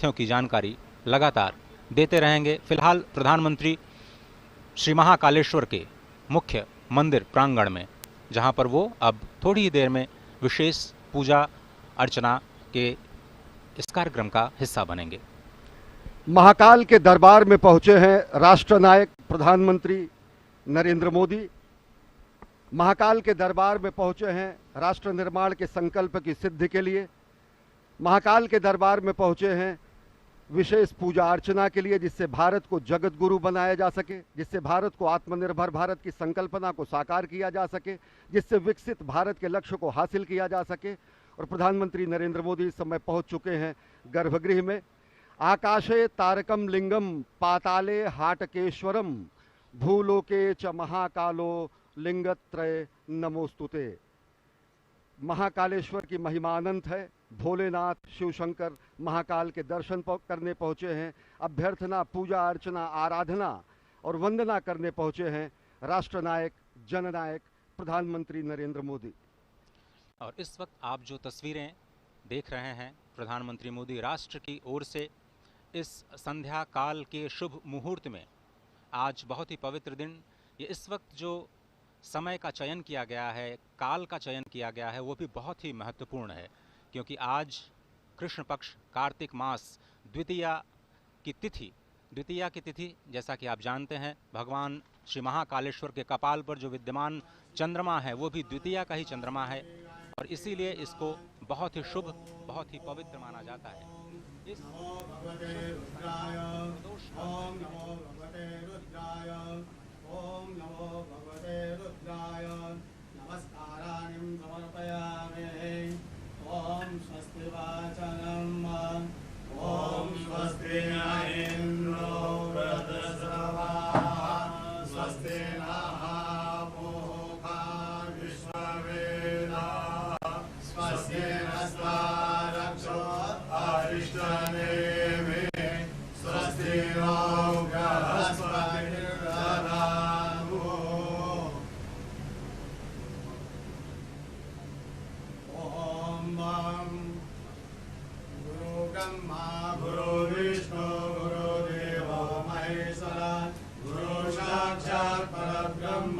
तथ्यों की जानकारी लगातार देते रहेंगे। फिलहाल प्रधानमंत्री श्री महाकालेश्वर के मुख्य मंदिर प्रांगण में, जहां पर वो अब थोड़ी ही देर में विशेष पूजा अर्चना के इस कार्यक्रम का हिस्सा बनेंगे। महाकाल के दरबार में पहुंचे हैं राष्ट्रनायक प्रधानमंत्री नरेंद्र मोदी। महाकाल के दरबार में पहुंचे हैं राष्ट्र निर्माण के संकल्प की सिद्धि के लिए। महाकाल के दरबार में पहुंचे हैं विशेष पूजा अर्चना के लिए, जिससे भारत को जगत गुरु बनाया जा सके, जिससे भारत को आत्मनिर्भर भारत की संकल्पना को साकार किया जा सके, जिससे विकसित भारत के लक्ष्य को हासिल किया जा सके। और प्रधानमंत्री नरेंद्र मोदी इस समय पहुंच चुके हैं गर्भगृह में। आकाशे तारकम लिंगम पाताले हाटकेश्वरम भूलोके च महाकालो लिंगत्रय नमोस्तुते। महाकालेश्वर की महिमा अनंत है। भोलेनाथ शिव शंकर महाकाल के दर्शन करने पहुंचे हैं। अभ्यर्थना, पूजा अर्चना, आराधना और वंदना करने पहुंचे हैं राष्ट्रनायक जननायक प्रधानमंत्री नरेंद्र मोदी। और इस वक्त आप जो तस्वीरें देख रहे हैं, प्रधानमंत्री मोदी राष्ट्र की ओर से इस संध्या काल के शुभ मुहूर्त में, आज बहुत ही पवित्र दिन, ये इस वक्त जो समय का चयन किया गया है, काल का चयन किया गया है, वो भी बहुत ही महत्वपूर्ण है, क्योंकि आज कृष्ण पक्ष कार्तिक मास द्वितीया की तिथि, जैसा कि आप जानते हैं, भगवान श्री महाकालेश्वर के कपाल पर जो विद्यमान चंद्रमा है वो भी द्वितीया का ही चंद्रमा है, और इसीलिए इसको बहुत ही शुभ, बहुत ही पवित्र माना जाता है। इस ओम नमो भगवते रुद्राय नमस्काराणि समर्पयामि। ओम स्वस्ति वाचनम ओम स्वस्ति न इंद्रो वृद्धश्रवाः स्वस्ति नः पूषा विश्ववेदाः स्वस्ति नस्तारक्षो अरिष्टनेमिः स्वस्ति नो बृहस्पतिर्दधातु। ब्रह्मा गुरु विष्णु गुरुदेवो महेश्वरा गुरु साक्षात् परब्रह्म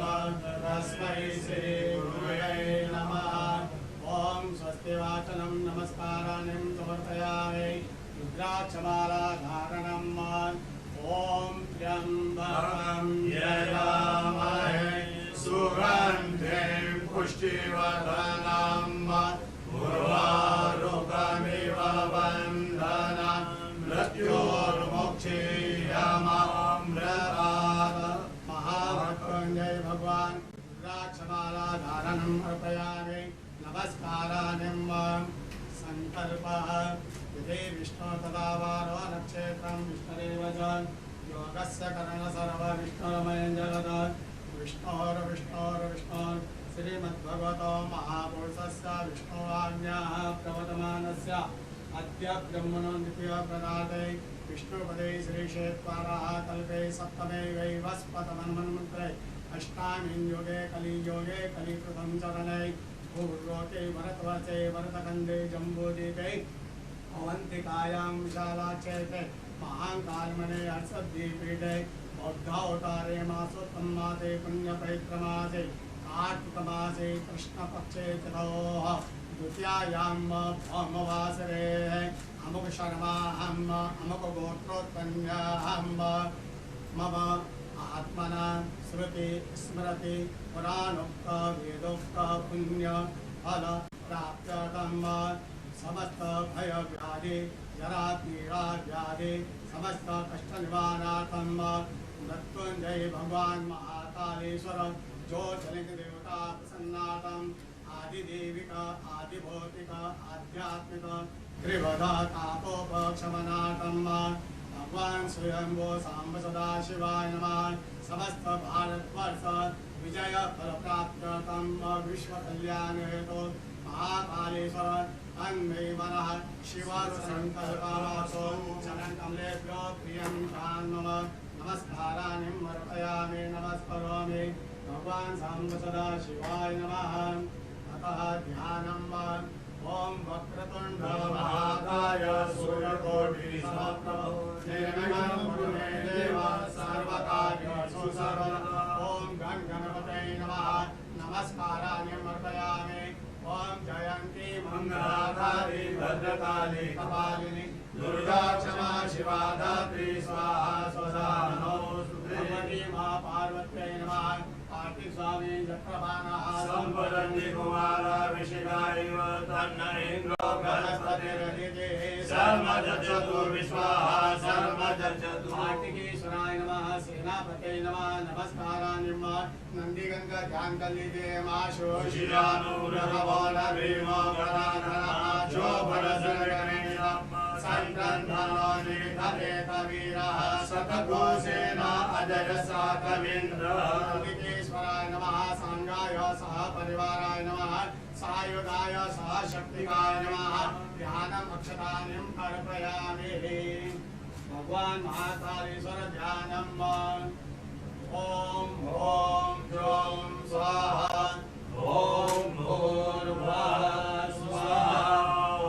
तस्मै श्री गुरुवे नमः। ओम स्वस्ति वाचनम नमस्काराणि समर्पयामि। रुद्राक्षमाला धारणम् ओम त्र्यंबकं यजामहे सुगन्धिं पुष्टिवर्धनम् उर्वारुकमिव बन्धनं मृत्योर्मुक्षीयमामृतात्। महामृत्युंजय भगवान रुद्राक्षमाला धारणम् अर्पयामि। नमस्काराणि संकल्पः यदि विष्णु तदा वारो नक्षत्रं विष्णुरेव च योगस्य करण सर्व विष्णुरमयं जगत् विष्णोर्विष्णोर्विष्णोर् श्रीमद्भगवतो महापुरुषस्य विष्णुवाज्ञाः प्रवर्तमानस्य अद्य ब्रह्मणो द्वितीयप्रदाते विष्णुपदे श्रीक्षेत्राः कल्पे सप्तमे वैवस्पतमन्वन्मन्त्रे अष्टामीं योगे कलियोगे कलिकृतं चरणे भूर्लोके भरतवर्षे भरतखण्डे जम्बूद्वीपे अवन्तिकायां विशालाक्षेत्रे महाकालमणे हर्षद्वीपीठे बौद्धावतारे मासोत्तम मासे पुण्यपवित्रमासे कार्तिकमासे कृष्णपक्षे चतुर्थ द्वितीयायां भौमवासरे अमुक शर्माहम् अमुक गोत्रोत्पन्नाहम् मम आत्मना श्रुति स्मृति पुराणोक्त वेदोक्त पुण्य फल प्राप्त्यर्थं समस्त भय व्याधि जरा पीड़ा व्याधि समस्त कष्ट निवारणार्थं मृत्युंजय भगवान महाकालेश्वर ज्योतिर्लिंग देवता प्रसन्नार्थं आदिदेविका आदिभौतिका आध्यात्मिक त्रिवधा तापोपशमनार्थं भगवान स्वयंभो सांब सदा शिवाय नमः। समस्त भारतवर्ष विजय फल प्राप्त्यर्थं विश्व कल्याण हेतु महाकालेश्वर अन्मे मनः शिव संकल्पमासो चरण कमलेभ्यो प्रियं मम नमस्काराणि अर्पयामि। नमस्करोमि भगवान सांब सदा शिवाय नमः। अतः ध्यानम् ओम वक्रतुंड महाकाय सूर्यकोटि समप्रभ निर्विघ्नं कुरु मे देव सर्वकार्येषु सर्वदा। ओम गण गणपतये नमः। नमस्काराणि समर्पयामि। ओम जयंती मंगलाकाली भद्रकाली कपालिनी दुर्गा क्षमा शिवा धात्री स्वाहा स्वधा नमोस्तुते। मां पार्वत्यै नमः। कार्तिक स्वामी चक्रपाणः संवदन्ति कुमाराभिषेकाय तन्न इन्द्रो बृहस्पतिर्दितिः सर्वजज्जतु विश्वाः सर्वजज्जतु। कार्तिकेश्वराय नमः। सेनापतये नमः। नमस्काराणि नंदीगंगा ध्यान कर लीजिए। मां शोषियानुरभवो न भीमो गणाधरः जो भरसर्गणेन संक्रन्धनो निधरेत वीरः शतघोषेण अजय साकविन्द्रः। कार्तिकेश्वराय नमः। सांगाय सह परिवाराय नमः। सायुधाय सह शक्तिकाय नमः। ध्यानम् अक्षतानि अर्पयामि। भगवान महाकालेश्वर ध्यानम्। ओम ओम द्रौं स्वाहा। ओम भूर्भुवः स्वाहा।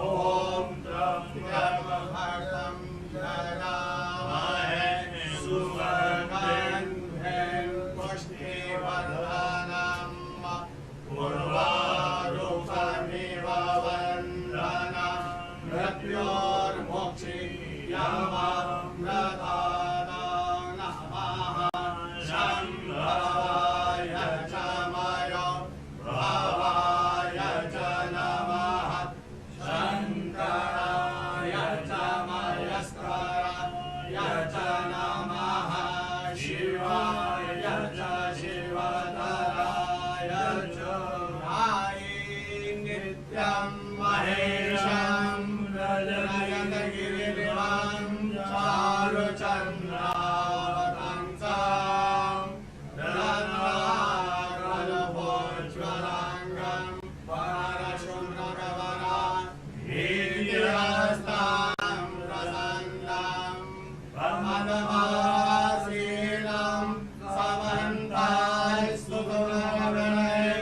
ओम त्र्यंबकं यजामहे सुगन्धिं पुष्टिवर्धनम् उर्वारुकमिव वन्दनं मृत्योर्मुक्षीयमामृतात् नमः। शम्भवाय च मयो प्रभावाय च नमः। शङ्कराय च मयस्कराय च नमः। शिवाय च शिवतराय च नित्यं महेशं नयनगिरिनिभं चारुचन्द्रावतंसं रत्नाकरभोज्ज्वलाङ्गं परशुम्रगवरं वीर्यहस्तं प्रसन्नं प्रमदमासीनं समन्तास्तु गुणगणैः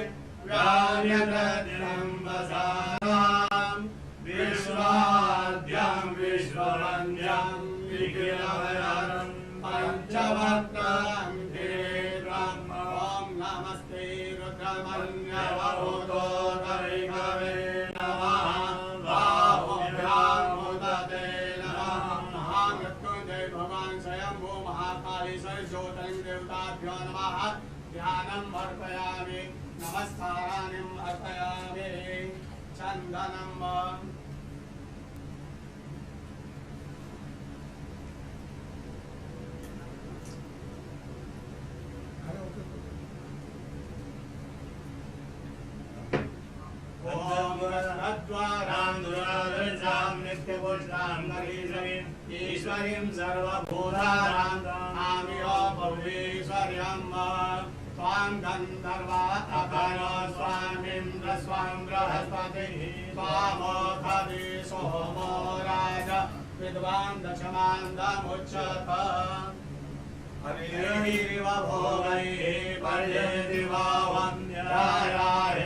व्यार्यप्रत्यम्बसानां विश्वाद्यं विश्ववन्द्यं विघ्नहरं पञ्चवक्त्रं धीरम्। ॐ नमस्ते रुद्रमन्यवभूतोदरिकवे नमः। बाहुभ्यां मुदते नमः। महामृत्युञ्जय भगवान् स्वयंभू महाकालेश्वर ज्योतिर्लिङ्ग देवताभ्यो नमः। ध्यानम् अर्पयामि। नमस्काराणि अर्पयामि। चन्दनम् ईश्वरीं सर्वभूतानां आमियो भुवनेश्वर्यं स्वां गन्धर्वा अखनो स्वामिन्द्र स्वां बृहस्पतिः स्वामोखदि सोमो राज विद्वान् दशमान्दमुच्यत। हरिरिव भोगैः पर्येति वा वन्द्यायाहेरिं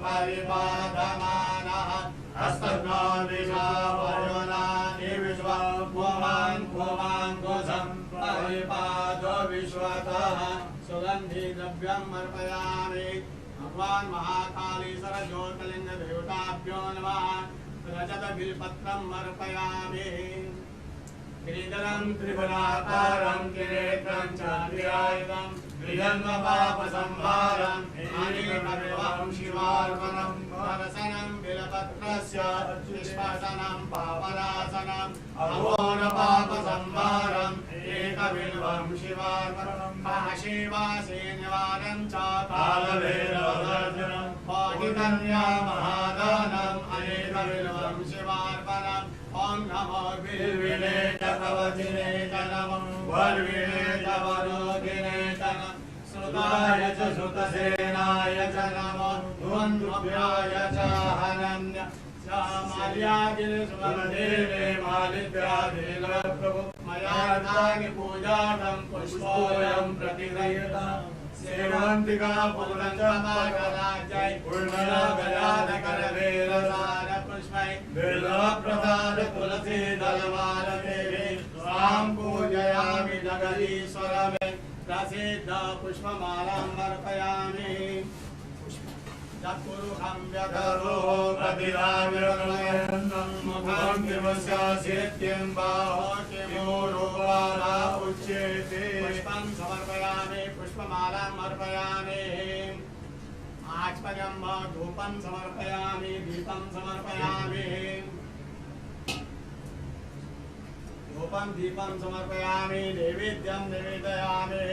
परिपादमानः हस्तघ्नो दिशा वरुणानि विश्वा पुमान् पुमाङ्कुशं परिपादो विश्वतः। सुगन्धि द्रव्यम् अर्पयामि। भगवान् महाकालेश्वर ज्योतिर्लिङ्ग देवताभ्यो नमः। रजत बिल्पत्रम् अर्पयामि। गिरिधरं त्रिगुणाकारं किरीटं चान्द्रियायुधं द्विजन्मपापसंहारं अनेकविधं शिवार्पणं वरसनं बिल्पत्रस्य निष्पासनं पापनाशनं अघोरपापसंहारं एकबिल्वं शिवार्पणं काशीवासे निवारणं च कालभैरवदर्शनं पाठितन्या महादानम् अनेकबिल्वं शिवार्पणम्। ओम नमो बिल्विने च कवचिने च नमो वर्विणे च वरोधिने च नमः। श्रुताय च श्रुतसेनाय च नमो ध्वन्द्रुभ्याय च हनन्य माल्यादिने मालिद्यादिप्रभु मया पूजार्थं पुष्पोऽयं प्रतिगृह्यताम्। सेवन्तिका पूर्णचमाकराज्यै पूर्णगजानकरवेरसार पुष्पै बिल्वप्रसाद तुलसी दलमालते स्वां पूजयामि जगदीश्वरमे प्रसिद्ध पुष्पमालां अर्पयामि चतुर्हं व्यधरो प्रतिदाविरमयन्नं मुखं किमस्य सिद्धिं बाहो किमूरुपादा उच्यते पुष्पं समर्पयामि पुष्पमालां अर्पयामि आचमनं धूपं समर्पयामि दीपं समर्पयामि धूपं दीपं समर्पयामि नैवेद्यं निवेदयामि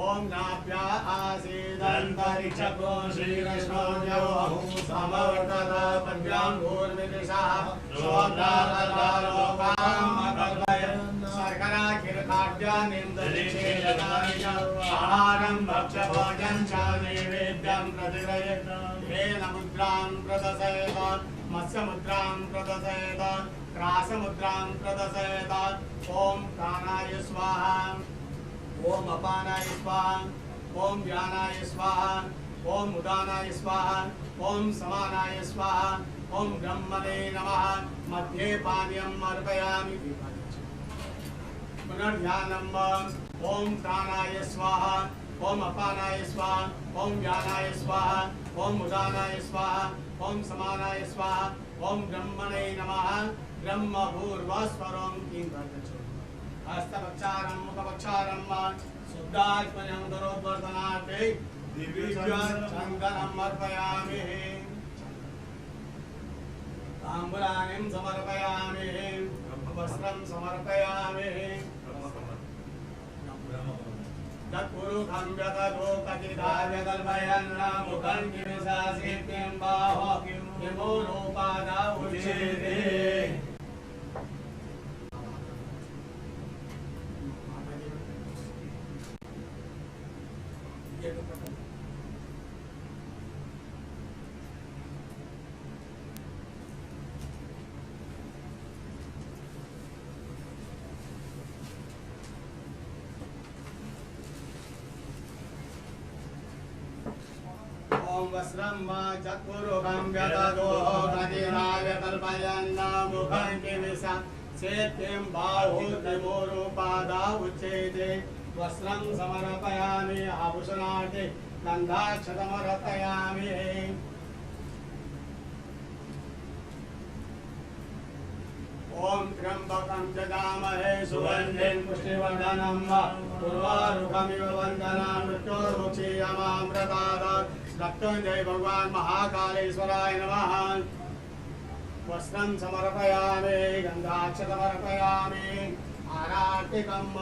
ओम नाभ्या आसीदन्तरिक्षको श्रीकृष्णो जवहु समवर्तत पद्भ्यां भूर्विदिशः शोभ्रालोकामकल्पयन् शर्कराखिलखाद्यानिन्दलिषेदनानि च आहारं भक्ष्यभोजनं च नैवेद्यं प्रतिगृह्येत् वेलमुद्रां प्रदर्शयेत् मत्स्यमुद्रां प्रदर्शयेत् क्रासमुद्रां प्रदर्शयेत् ओम प्राणाय स्वाहा ओम अपानाय स्वाहा ओम व्यानाय स्वाहा ओम उदानाय स्वाहा ओम समानाय स्वाहा ओम ब्रह्मणे नमः मध्ये पानीयम् अर्पयामि पुनर्ध्यानम् ओम प्राणाय स्वाहा ओम अपानाय स्वाहा ओम व्यानाय स्वाहा ओम उदानाय स्वाहा ओम समानाय स्वाहा ओम ब्रह्मणे नमः ब्रह्म भूर्भुवस्वरं किं हस्तपक्षारं मुखपक्षारं शुद्धात्मनं दरोद्वर्धनार्थे दिव्यचन्दनं अर्पयामि ताम्बूलानिं समर्पयामि वस्त्रं समर्पयामि तत्पुरुषं व्यततो कथिताव्यकल्पयन् मुखं किमिशासित्यं बाहो किमूलोपादा उच्यते ओम वस्त्रं चतुर्भुजं व्यदतो कथिताव्यकल्पयन् मुखं किमिशासित्यं बाहो किमूलोपादा उच्यते वस्त्रं समर्पयामि आभूषणार्थे गन्धाक्षतमर्पयामि ओम त्र्यंबकं जगामहे सुगन्धिं पुष्टिवर्धनं उर्वारुकमिव वन्दनां मृत्योर्मुक्षीयमामृतात् मृत्युञ्जय भगवान् महाकालेश्वराय नमः वस्त्रं समर्पयामि गन्धाक्षतमर्पयामि आरार्तिकम्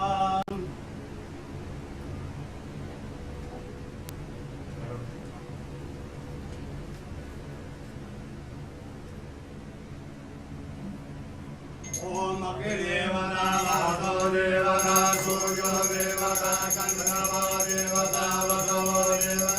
ओम अग्निदेवता वातो देवता सूर्यो देवता चन्द्रमा देवता वसवो देवता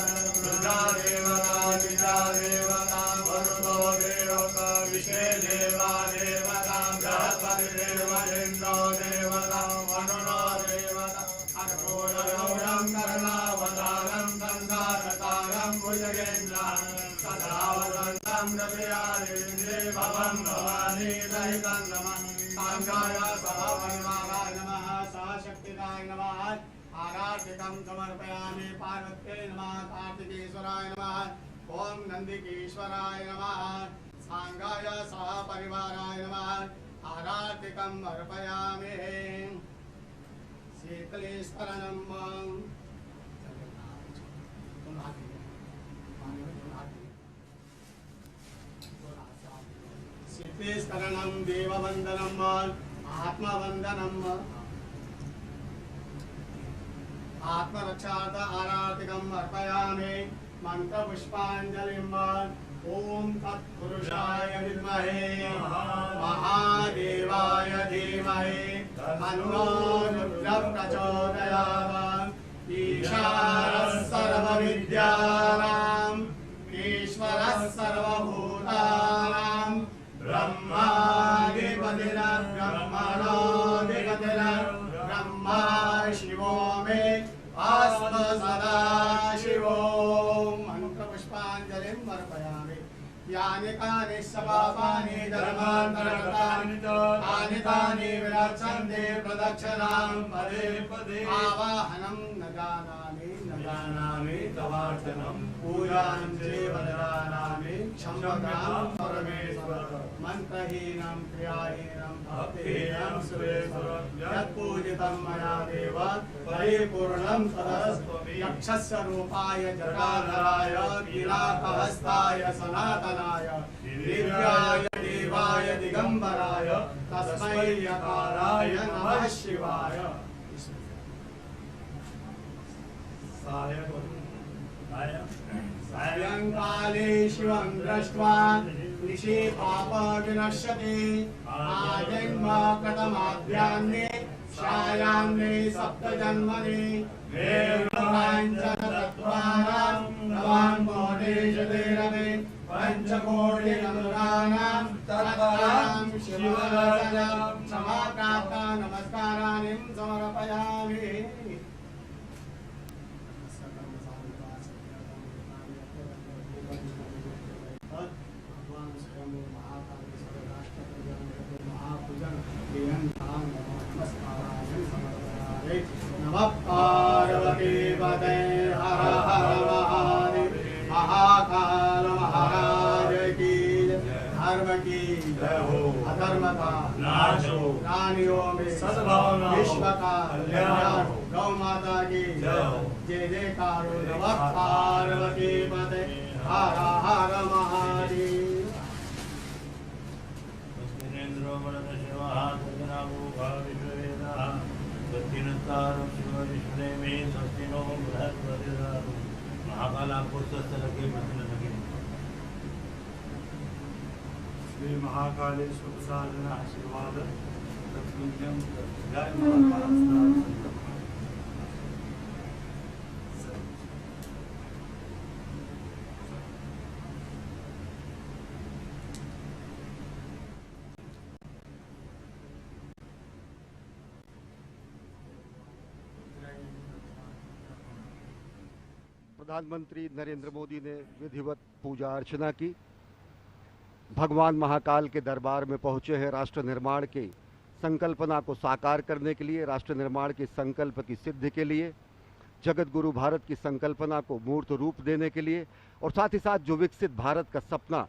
रुद्रा देवता चिता देवता वरुणो देवता विषे देवा देवता बृहस्पति देव इन्द्रो देवता वरुणो देवता अर्कोणगौरं कर्णावतारं संसारतारं भुजगेन्द्रं सदा वसन्तं हृदयारेन्द्रे भवं भवानी सहितं नमः सांगाय सह परिवाराय नमः सहशक्तिकाय नमः आराधिकं समर्पयामि पार्वत्यै नमः कार्तिकेश्वराय नमः ओम नंदिकेश्वराय नमः सांगाय सह परिवाराय नमः आराधिकं अर्पयामि शीतलेश्वरं शीतलेश्वरं देववन्दनं आत्मवन्दनं आत्मरक्षार्थ आराधिकम् अर्पयामि मंत्रपुष्पाञ्जलिं ओम तत्पुरुषाय विद्महे महादेवाय धीमहि तन्नो रुद्रः प्रचोदयात् ईशानः सर्वविद्यानां ईश्वरः सर्वभूतानां ब्रह्मादि पुष्पाञ्जलिं अर्पयामि यानि कानि सपापानि धर्मान्तरगतानि तानि तानि विरक्षन्ते प्रदक्षिणां पदे पदे आवाहनं न जानामि तवार्चनं पूजां चैव न जानामि क्षम्यतां परमेश्वर मन्त्रहीनं क्रियाहीनं भक्तिहीनं सुरेश्वर यत्पूजितं मया देव परिपूर्णं तदस्तु यक्षस्य रूपाय जटाधराय वीराकहस्ताय सनातनाय दिव्याय देवाय दिगंबराय तस्मै यकाराय नमः शिवाय सायंकाले शिवं दृष्ट्वा निशि पापविनश्यति आजन्म कृतमाद्यान्ने छायान्ने सप्तजन्मनि वेदाञ्जनतत्त्वानां नवां कोटिशतेरवे पञ्चकोटिनमूनां तत्परां शिवराजां समाप्राप्ता नमस्काराणि समर्पयामि नमः पार्वती पते हर हर महादेव महाकाल महाराज की धर्म की जय हो अधर्म का नाश हो प्राणियों में सद्भावना विश्व का कल्याण हो गौ माता की जय हो जय जयकार हो नमः पार्वती पते हर हर महादेव श्री महाकालेश्वर साधना आशीर्वाद तत्पुण्यम जय महाकाल। प्रधानमंत्री नरेंद्र मोदी ने विधिवत पूजा अर्चना की। भगवान महाकाल के दरबार में पहुंचे हैं राष्ट्र निर्माण की संकल्पना को साकार करने के लिए, राष्ट्र निर्माण के संकल्प की सिद्धि के लिए, जगत गुरु भारत की संकल्पना को मूर्त रूप देने के लिए और साथ ही साथ जो विकसित भारत का सपना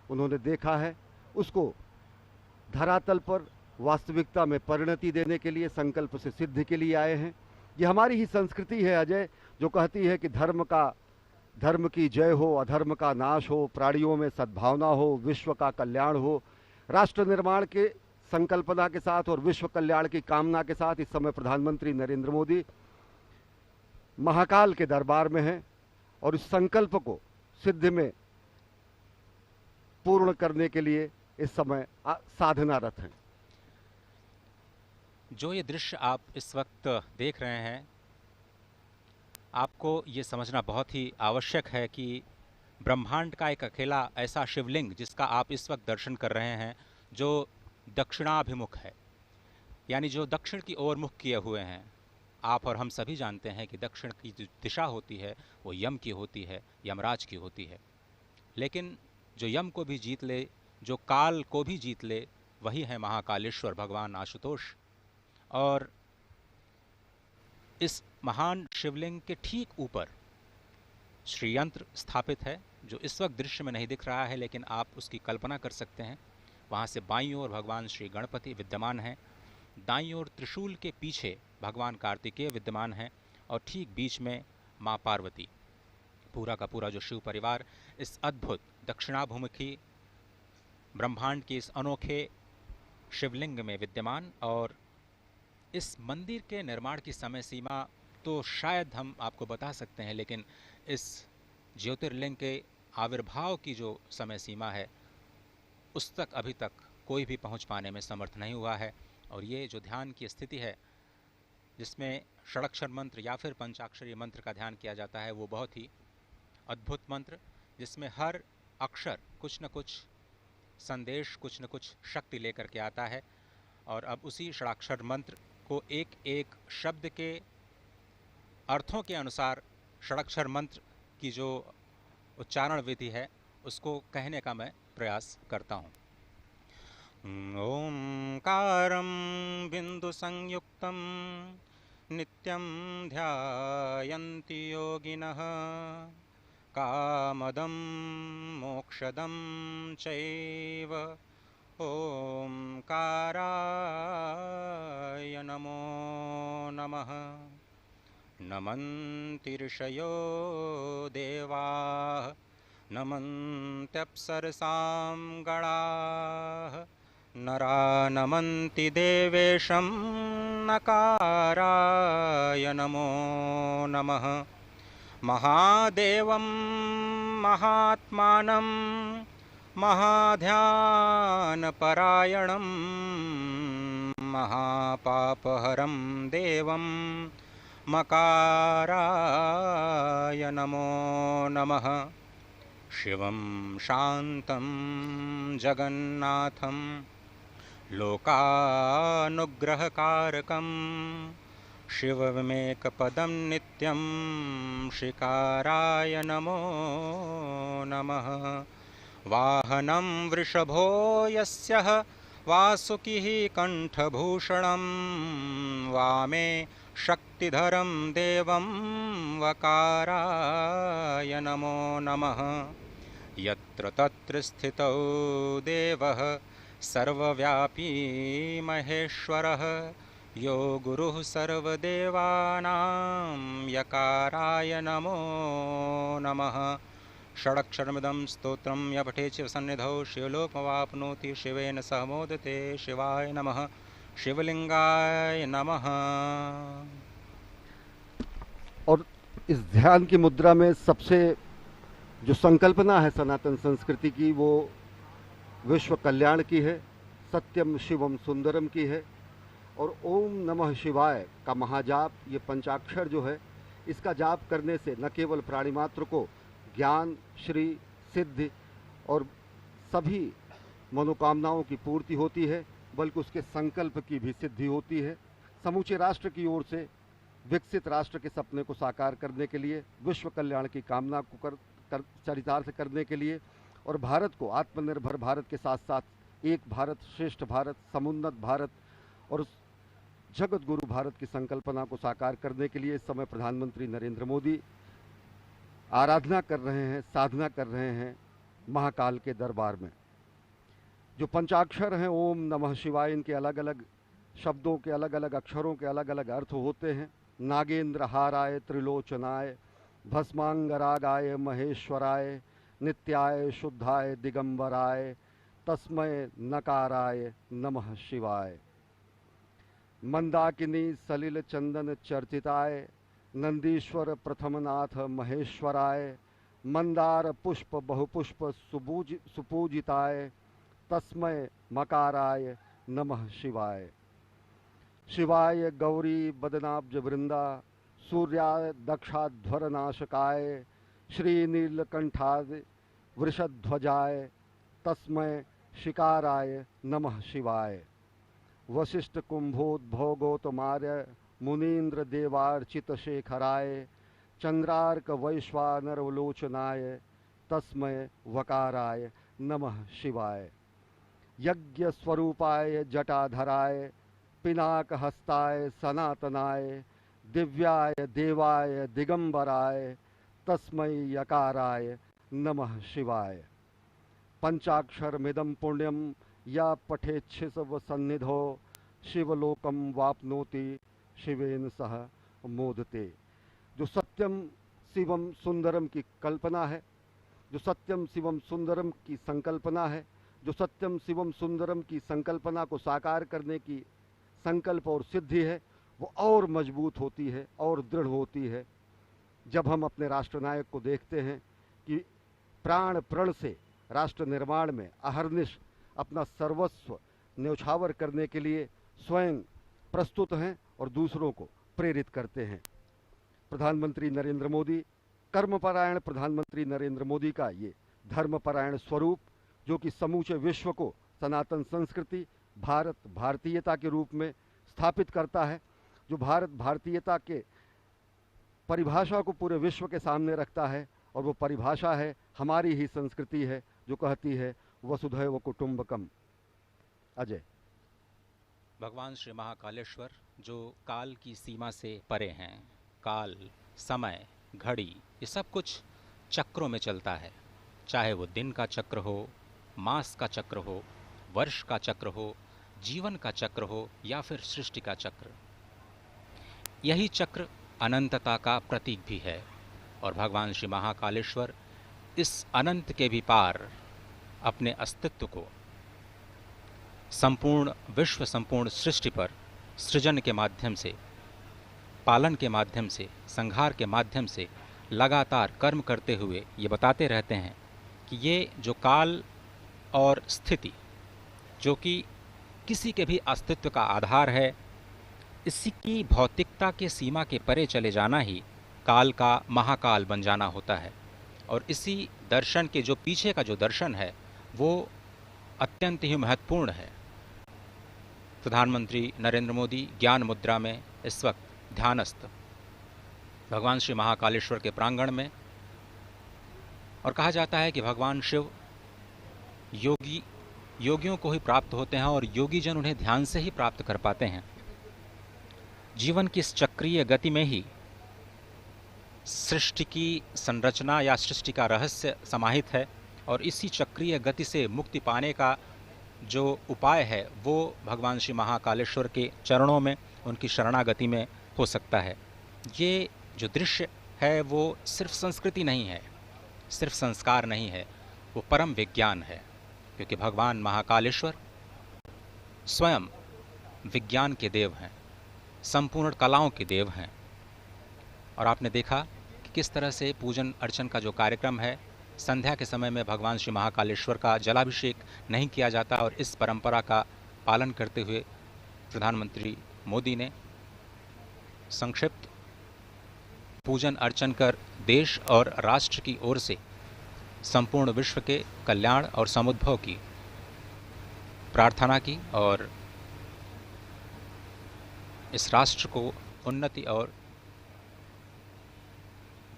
उन्होंने देखा है उसको धरातल पर वास्तविकता में परिणति देने के लिए, संकल्प से सिद्धि के लिए आए हैं। ये हमारी ही संस्कृति है अजय, जो कहती है कि धर्म की जय हो, अधर्म का नाश हो, प्राणियों में सद्भावना हो, विश्व का कल्याण हो। राष्ट्र निर्माण के संकल्पना के साथ और विश्व कल्याण की कामना के साथ इस समय प्रधानमंत्री नरेंद्र मोदी महाकाल के दरबार में हैं और इस संकल्प को सिद्धि में पूर्ण करने के लिए इस समय साधनारत हैं। जो ये दृश्य आप इस वक्त देख रहे हैं, आपको ये समझना बहुत ही आवश्यक है कि ब्रह्मांड का एक अकेला ऐसा शिवलिंग जिसका आप इस वक्त दर्शन कर रहे हैं, जो दक्षिणाभिमुख है, यानी जो दक्षिण की ओर मुख किए हुए हैं। आप और हम सभी जानते हैं कि दक्षिण की जो दिशा होती है वो यम की होती है, यमराज की होती है। लेकिन जो यम को भी जीत ले, जो काल को भी जीत ले, वही है महाकालेश्वर भगवान आशुतोष। और इस महान शिवलिंग के ठीक ऊपर श्रीयंत्र स्थापित है, जो इस वक्त दृश्य में नहीं दिख रहा है, लेकिन आप उसकी कल्पना कर सकते हैं। वहाँ से बाईं ओर भगवान श्री गणपति विद्यमान हैं, दाईं ओर त्रिशूल के पीछे भगवान कार्तिकेय विद्यमान हैं और ठीक बीच में माँ पार्वती। पूरा का पूरा जो शिव परिवार इस अद्भुत दक्षिणाभिमुखी ब्रह्मांड के इस अनोखे शिवलिंग में विद्यमान। और इस मंदिर के निर्माण की समय सीमा तो शायद हम आपको बता सकते हैं, लेकिन इस ज्योतिर्लिंग के आविर्भाव की जो समय सीमा है उस तक अभी तक कोई भी पहुंच पाने में समर्थ नहीं हुआ है। और ये जो ध्यान की स्थिति है, जिसमें षडाक्षर मंत्र या फिर पंचाक्षरी मंत्र का ध्यान किया जाता है, वो बहुत ही अद्भुत मंत्र, जिसमें हर अक्षर कुछ न कुछ संदेश, कुछ न कुछ शक्ति लेकर के आता है। और अब उसी षडाक्षर मंत्र को एक एक शब्द के अर्थों के अनुसार षडाक्षर मंत्र की जो उच्चारण विधि है उसको कहने का मैं प्रयास करता हूँ। ओंकारं बिंदु संयुक्तं नित्यं ध्यायन्ति योगिनः कामदं मोक्षदं चैव ओंकाराय नमो नमः। नमन्ति ऋषयो देवाः नमन्त्यप्सरसां गणाः नरा नमन्ति देवेशं नकाराय नमो नमः। महादेवं महात्मानं महाध्यानपरायणं महापापहरं देवं मकाराय नमो नमः। शिवं शान्तं जगन्नाथं लोकानुग्रहकारकं शिवमेकपदं नित्यं शिकाराय नमो नमः। वाहनं वृषभो यस्यः वासुकिः कंठभूषणं वामे शक्तिधरं देवं वकाराय नमो नमः। यत्र तत्र स्थितौ देवः सर्वव्यापी महेश्वरः यो गुरुः सर्वदेवानां यकाराय नमो नमः। षडक्षरमिदं स्तोत्रं य पठेत् शिवसन्निधौ शिवलोकमवाप्नोति शिवेन सह मोदते। शिवाय नमः। शिवलिंगाय नमः। और इस ध्यान की मुद्रा में सबसे जो संकल्पना है सनातन संस्कृति की वो विश्व कल्याण की है, सत्यम शिवम सुंदरम की है। और ओम नमः शिवाय का महाजाप, ये पंचाक्षर जो है, इसका जाप करने से न केवल प्राणी मात्र को ज्ञान, श्री, सिद्धि और सभी मनोकामनाओं की पूर्ति होती है, बल्कि उसके संकल्प की भी सिद्धि होती है। समूचे राष्ट्र की ओर से विकसित राष्ट्र के सपने को साकार करने के लिए, विश्व कल्याण की कामना को चरितार्थ करने के लिए और भारत को आत्मनिर्भर भारत के साथ साथ एक भारत श्रेष्ठ भारत, समुन्नत भारत और जगत गुरु भारत की संकल्पना को साकार करने के लिए इस समय प्रधानमंत्री नरेंद्र मोदी आराधना कर रहे हैं, साधना कर रहे हैं महाकाल के दरबार में। जो पंचाक्षर हैं ओम नमः शिवाय, इनके अलग अलग शब्दों के अलग अलग अक्षरों के अलग अलग अर्थ होते हैं। नागेंद्र हाराय त्रिलोचनाय भस्मांगरागाय महेश्वराय नित्याय शुद्धाय दिगंबराय तस्मय नकाराय नमः शिवाय। मंदाकिनी सलिल चंदन चर्चिताय नंदीश्वर प्रथमनाथ महेश्वराय मंदार पुष्प बहुपुष्प सुपूजिताय तस्मय मकाराय नमः शिवाय। शिवाय गौरी बदनाब्ज वृंदा सूर्याय दक्षाध्वर नाशकाय श्रीनीलकंठाय वृषध्वजाय तस्मय शिकाराय नमः शिवाय। वशिष्ठ कुंभोद्भव गौतमार्य मुनीन्द्र देवार्चित शेखराय चंद्रार्क वैश्वानरवलोचनाय तस्मय वकाराय नमः शिवाय। यज्ञ स्वरूपाय जटाधराय पिनाक हस्ताय सनातनाय दिव्याय देवाय दिगंबराय तस्मै यकाराय नमः शिवाय। पंचाक्षरमिदं पुण्यं या पठेच्छिव सन्निधो शिवलोकम वाप्नोति शिवेन सह मोदते। जो सत्यम शिवम सुंदरम की कल्पना है, जो सत्यम शिवम सुंदरम की संकल्पना है, जो सत्यम शिवम सुंदरम की संकल्पना को साकार करने की संकल्प और सिद्धि है, वो और मजबूत होती है और दृढ़ होती है जब हम अपने राष्ट्रनायक को देखते हैं कि प्राण प्रण से राष्ट्र निर्माण में अहर्निश अपना सर्वस्व न्यौछावर करने के लिए स्वयं प्रस्तुत हैं और दूसरों को प्रेरित करते हैं। प्रधानमंत्री नरेंद्र मोदी, कर्मपरायण प्रधानमंत्री नरेंद्र मोदी का ये धर्मपरायण स्वरूप, जो कि समूचे विश्व को सनातन संस्कृति, भारत भारतीयता के रूप में स्थापित करता है, जो भारत भारतीयता के परिभाषा को पूरे विश्व के सामने रखता है और वो परिभाषा है, हमारी ही संस्कृति है जो कहती है वसुधैव कुटुंबकम। अजय। भगवान श्री महाकालेश्वर जो काल की सीमा से परे हैं, काल, समय, घड़ी, ये सब कुछ चक्रों में चलता है, चाहे वो दिन का चक्र हो, मास का चक्र हो, वर्ष का चक्र हो, जीवन का चक्र हो या फिर सृष्टि का चक्र। यही चक्र अनंतता का प्रतीक भी है और भगवान श्री महाकालेश्वर इस अनंत के भी पार अपने अस्तित्व को संपूर्ण विश्व, संपूर्ण सृष्टि पर सृजन के माध्यम से, पालन के माध्यम से, संहार के माध्यम से लगातार कर्म करते हुए ये बताते रहते हैं कि ये जो काल और स्थिति, जो कि किसी के भी अस्तित्व का आधार है, इसी की भौतिकता के सीमा के परे चले जाना ही काल का महाकाल बन जाना होता है। और इसी दर्शन के जो पीछे का जो दर्शन है वो अत्यंत ही महत्वपूर्ण है। प्रधानमंत्री नरेंद्र मोदी ज्ञान मुद्रा में इस वक्त ध्यानस्थ भगवान श्री महाकालेश्वर के प्रांगण में, और कहा जाता है कि भगवान शिव योगियों को ही प्राप्त होते हैं और योगी जन उन्हें ध्यान से ही प्राप्त कर पाते हैं। जीवन की इस चक्रीय गति में ही सृष्टि की संरचना या सृष्टि का रहस्य समाहित है और इसी चक्रीय गति से मुक्ति पाने का जो उपाय है वो भगवान श्री महाकालेश्वर के चरणों में, उनकी शरणागति में हो सकता है। ये जो दृश्य है वो सिर्फ संस्कृति नहीं है, सिर्फ संस्कार नहीं है, वो परम विज्ञान है, क्योंकि भगवान महाकालेश्वर स्वयं विज्ञान के देव हैं, संपूर्ण कलाओं के देव हैं। और आपने देखा कि किस तरह से पूजन अर्चन का जो कार्यक्रम है, संध्या के समय में भगवान श्री महाकालेश्वर का जलाभिषेक नहीं किया जाता और इस परंपरा का पालन करते हुए प्रधानमंत्री मोदी ने संक्षिप्त पूजन अर्चन कर देश और राष्ट्र की ओर से संपूर्ण विश्व के कल्याण और समुद्भव की प्रार्थना की और इस राष्ट्र को उन्नति और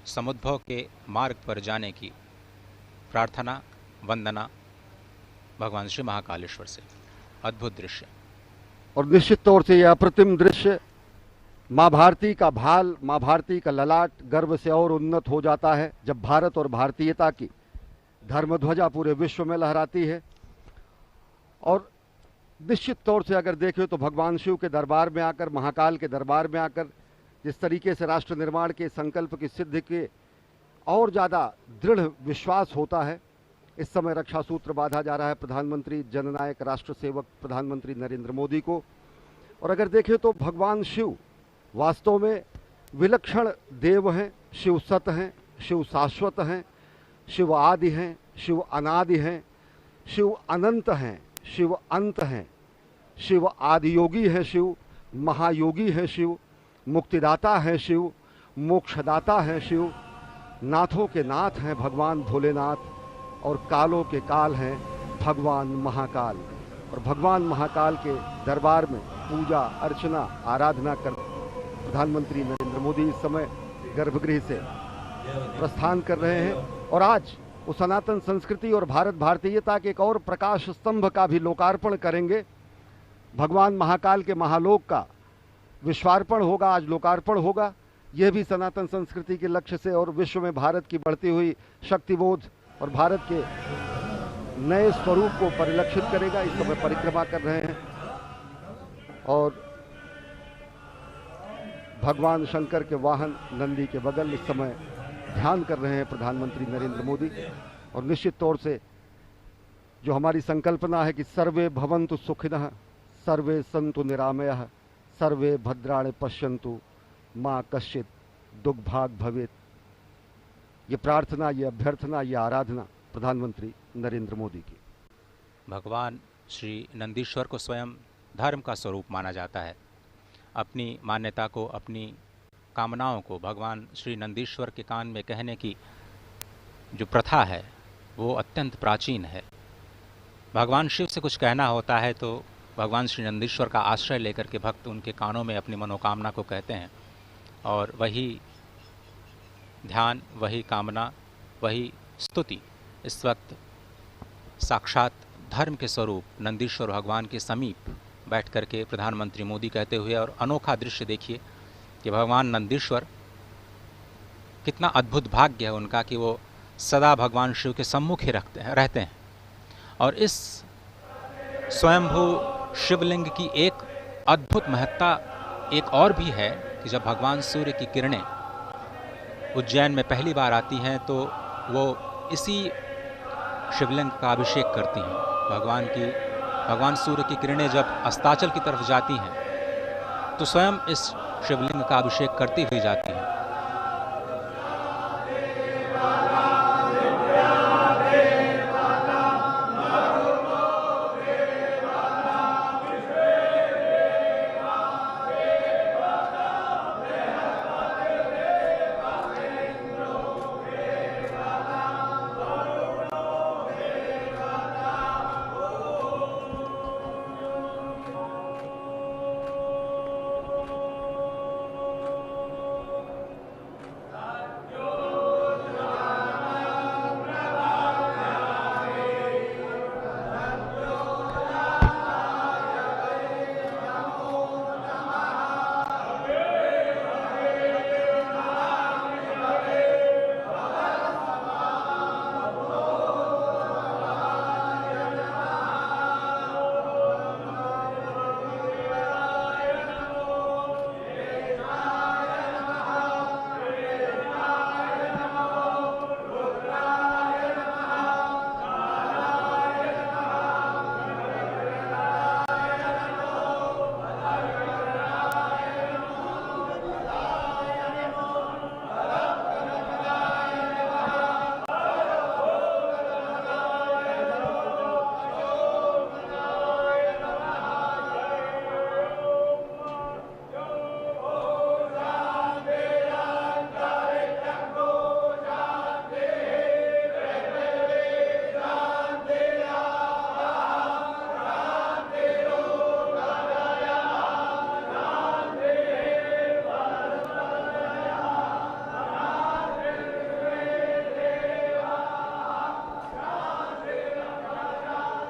समुद्भव के मार्ग पर जाने की प्रार्थना, वंदना भगवान श्री महाकालेश्वर से। अद्भुत दृश्य। और निश्चित तौर से यह अप्रतिम दृश्य माँ भारती का भाल, माँ भारती का ललाट गर्व से और उन्नत हो जाता है जब भारत और भारतीयता की धर्मध्वजा पूरे विश्व में लहराती है। और निश्चित तौर से अगर देखें तो भगवान शिव के दरबार में आकर, महाकाल के दरबार में आकर जिस तरीके से राष्ट्र निर्माण के संकल्प की सिद्धि के और ज़्यादा दृढ़ विश्वास होता है। इस समय रक्षा सूत्र बांधा जा रहा है प्रधानमंत्री, जननायक, राष्ट्र सेवक प्रधानमंत्री नरेंद्र मोदी को। और अगर देखें तो भगवान शिव वास्तव में विलक्षण देव हैं, शिव सत हैं, शिव शाश्वत हैं, शिव आदि हैं, शिव अनादि हैं, शिव अनंत हैं, शिव अंत हैं, शिव आदियोगी है, शिव महायोगी है, शिव मुक्तिदाता है, शिव मोक्षदाता है, शिव नाथों के नाथ हैं भगवान भोलेनाथ और कालों के काल हैं भगवान महाकाल। और भगवान महाकाल के दरबार में पूजा अर्चना आराधना कर प्रधानमंत्री नरेंद्र मोदी इस समय गर्भगृह से प्रस्थान कर रहे हैं। और आज वो सनातन संस्कृति और भारत भारतीयता के एक और प्रकाश स्तंभ का भी लोकार्पण करेंगे। भगवान महाकाल के महालोक का विश्वार्पण होगा, आज लोकार्पण होगा। यह भी सनातन संस्कृति के लक्ष्य से और विश्व में भारत की बढ़ती हुई शक्तिबोध और भारत के नए स्वरूप को परिलक्षित करेगा। इस समय परिक्रमा कर रहे हैं और भगवान शंकर के वाहन नंदी के बगल इस समय ध्यान कर रहे हैं प्रधानमंत्री नरेंद्र मोदी। और निश्चित तौर से जो हमारी संकल्पना है कि सर्वे भवन्तु सुखिनः, सर्वे सन्तु निरामयः, सर्वे भद्राणि पश्यन्तु माँ कश्चित दुर्भाग भवेत्, ये प्रार्थना, ये अभ्यर्थना, ये आराधना प्रधानमंत्री नरेंद्र मोदी की। भगवान श्री नंदीश्वर को स्वयं धर्म का स्वरूप माना जाता है। अपनी मान्यता को, अपनी कामनाओं को भगवान श्री नंदीश्वर के कान में कहने की जो प्रथा है वो अत्यंत प्राचीन है। भगवान शिव से कुछ कहना होता है तो भगवान श्री नंदीश्वर का आश्रय लेकर के भक्त उनके कानों में अपनी मनोकामना को कहते हैं और वही ध्यान, वही कामना वही स्तुति इस वक्त साक्षात धर्म के स्वरूप नंदीश्वर भगवान के समीप बैठ कर के प्रधानमंत्री मोदी कहते हुए, और अनोखा दृश्य देखिए कि भगवान नंदीश्वर, कितना अद्भुत भाग्य है उनका कि वो सदा भगवान शिव के सम्मुख ही रहते हैं। और इस स्वयंभू शिवलिंग की एक अद्भुत महत्ता एक और भी है कि जब भगवान सूर्य की किरणें उज्जैन में पहली बार आती हैं तो वो इसी शिवलिंग का अभिषेक करती हैं। भगवान सूर्य की किरणें जब अस्ताचल की तरफ जाती हैं तो स्वयं इस शिवलिंग का अभिषेक करती हुई जाती हैं।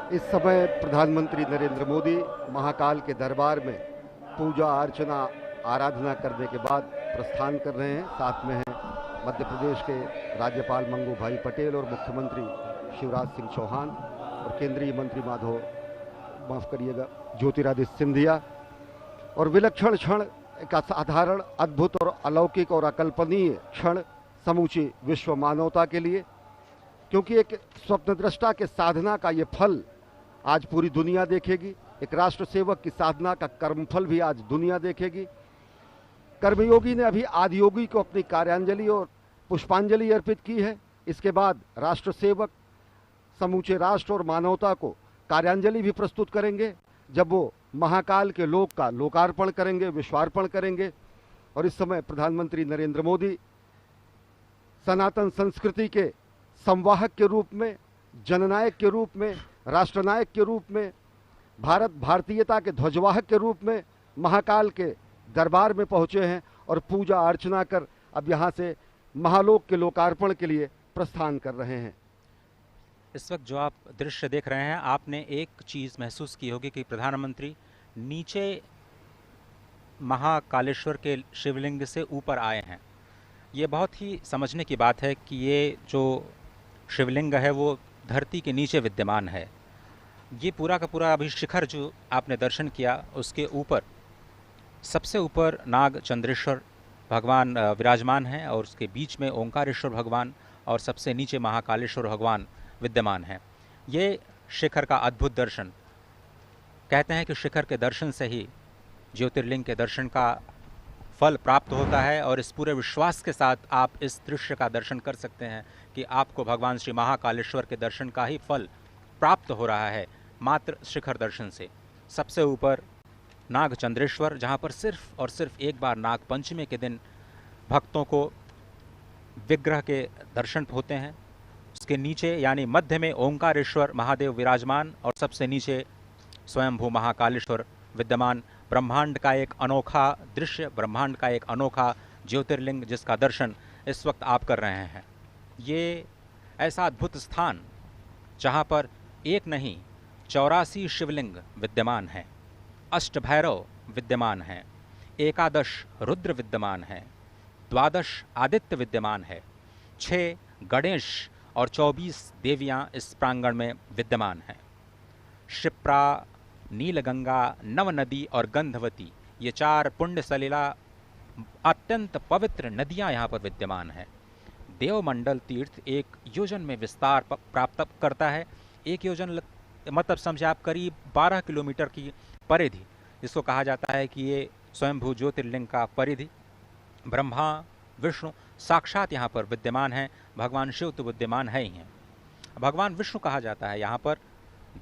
इस समय प्रधानमंत्री नरेंद्र मोदी महाकाल के दरबार में पूजा अर्चना आराधना करने के बाद प्रस्थान कर रहे हैं। साथ में हैं मध्य प्रदेश के राज्यपाल मंगू भाई पटेल और मुख्यमंत्री शिवराज सिंह चौहान और केंद्रीय मंत्री ज्योतिरादित्य सिंधिया। और विलक्षण क्षण, एक असाधारण, अद्भुत और अलौकिक और अकल्पनीय क्षण समूची विश्व मानवता के लिए, क्योंकि एक स्वप्नदृष्टा के साधना का ये फल आज पूरी दुनिया देखेगी। एक राष्ट्र सेवक की साधना का कर्मफल भी आज दुनिया देखेगी। कर्मयोगी ने अभी आदियोगी को अपनी कार्यांजलि और पुष्पांजलि अर्पित की है। इसके बाद राष्ट्र सेवक समूचे राष्ट्र और मानवता को कार्यांजलि भी प्रस्तुत करेंगे, जब वो महाकाल के लोक का लोकार्पण करेंगे, विश्वार्पण करेंगे। और इस समय प्रधानमंत्री नरेंद्र मोदी सनातन संस्कृति के संवाहक के रूप में, जननायक के रूप में, राष्ट्रनायक के रूप में, भारतीयता के ध्वजवाहक के रूप में महाकाल के दरबार में पहुंचे हैं और पूजा अर्चना कर अब यहाँ से महालोक के लोकार्पण के लिए प्रस्थान कर रहे हैं। इस वक्त जो आप दृश्य देख रहे हैं, आपने एक चीज़ महसूस की होगी कि प्रधानमंत्री नीचे महाकालेश्वर के शिवलिंग से ऊपर आए हैं। ये बहुत ही समझने की बात है कि ये जो शिवलिंग है वो धरती के नीचे विद्यमान है। ये पूरा का पूरा अभी शिखर जो आपने दर्शन किया, उसके ऊपर सबसे ऊपर नाग चंद्रेश्वर भगवान विराजमान हैं और उसके बीच में ओंकारेश्वर भगवान और सबसे नीचे महाकालेश्वर भगवान विद्यमान हैं। ये शिखर का अद्भुत दर्शन, कहते हैं कि शिखर के दर्शन से ही ज्योतिर्लिंग के दर्शन का फल प्राप्त होता है। और इस पूरे विश्वास के साथ आप इस दृश्य का दर्शन कर सकते हैं कि आपको भगवान श्री महाकालेश्वर के दर्शन का ही फल प्राप्त हो रहा है मात्र शिखर दर्शन से। सबसे ऊपर नाग चंद्रेश्वर, जहाँ पर सिर्फ और सिर्फ एक बार नाग पंचमी के दिन भक्तों को विग्रह के दर्शन होते हैं। उसके नीचे यानी मध्य में ओंकारेश्वर महादेव विराजमान और सबसे नीचे स्वयंभू महाकालेश्वर विद्यमान। ब्रह्मांड का एक अनोखा दृश्य, ब्रह्मांड का एक अनोखा ज्योतिर्लिंग जिसका दर्शन इस वक्त आप कर रहे हैं। ये ऐसा अद्भुत स्थान जहाँ पर एक नहीं 84 शिवलिंग विद्यमान हैं, अष्टभैरव विद्यमान हैं, एकादश रुद्र विद्यमान हैं, द्वादश आदित्य विद्यमान है, 6 गणेश और 24 देवियां इस प्रांगण में विद्यमान हैं। क्षिप्रा, नीलगंगा, नवनदी और गंधवती, ये 4 पुण्य सलिला अत्यंत पवित्र नदियां यहाँ पर विद्यमान हैं। देवमंडल तीर्थ 1 योजन में विस्तार प्राप्त करता है। 1 योजन मतलब समझे आप करीब 12 किलोमीटर की परिधि, जिसको कहा जाता है कि ये स्वयंभू ज्योतिर्लिंग का परिधि। ब्रह्मा विष्णु साक्षात यहाँ पर विद्यमान हैं, भगवान शिव तो विद्यमान है ही हैं। भगवान विष्णु कहा जाता है यहाँ पर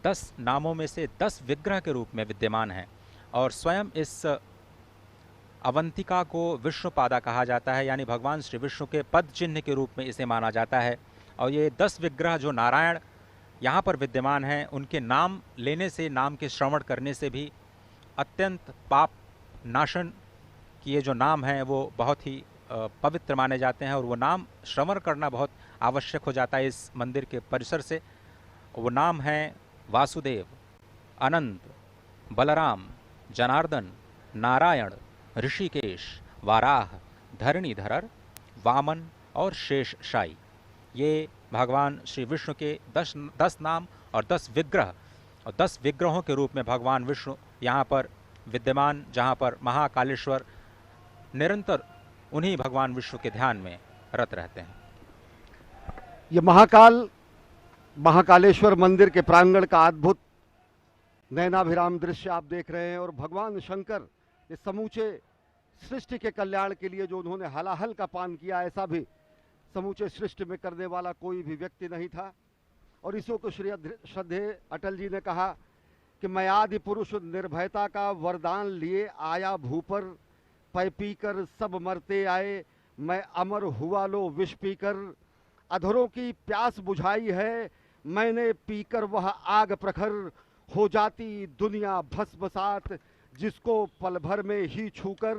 10 नामों में से 10 विग्रह के रूप में विद्यमान हैं और स्वयं इस अवंतिका को विष्णुपादा कहा जाता है, यानी भगवान श्री विष्णु के पद चिन्ह के रूप में इसे माना जाता है। और ये 10 विग्रह जो नारायण यहाँ पर विद्यमान हैं, उनके नाम लेने से, नाम के श्रवण करने से भी अत्यंत पाप नाशन कि ये जो नाम हैं वो बहुत ही पवित्र माने जाते हैं और वो नाम श्रवण करना बहुत आवश्यक हो जाता है इस मंदिर के परिसर से। वो नाम हैं वासुदेव, अनंत, बलराम, जनार्दन, नारायण, ऋषिकेश, वाराह, धरणीधर, वामन और शेषशायी। ये भगवान श्री विष्णु के 10 नाम और 10 विग्रह, और 10 विग्रहों के रूप में भगवान विष्णु यहाँ पर विद्यमान, जहाँ पर महाकालेश्वर निरंतर उन्हीं भगवान विष्णु के ध्यान में रत रहते हैं। ये महाकालेश्वर मंदिर के प्रांगण का अद्भुत नयनाभिराम दृश्य आप देख रहे हैं। और भगवान शंकर इस समूचे सृष्टि के कल्याण के लिए जो उन्होंने हलाहल का पान किया, ऐसा भी समूचे सृष्टि में करने वाला कोई भी व्यक्ति नहीं था। और इसी को श्रद्धेय अटल जी ने कहा कि मैं आदि पुरुष निर्भयता का वरदान लिए आया भूपर, पै पीकर सब मरते आए, मैं अमर हुआ लो विष पीकर, अधरों की प्यास बुझाई है मैंने पीकर वह आग प्रखर, हो जाती दुनिया भस्मसात जिसको पल भर में ही छूकर,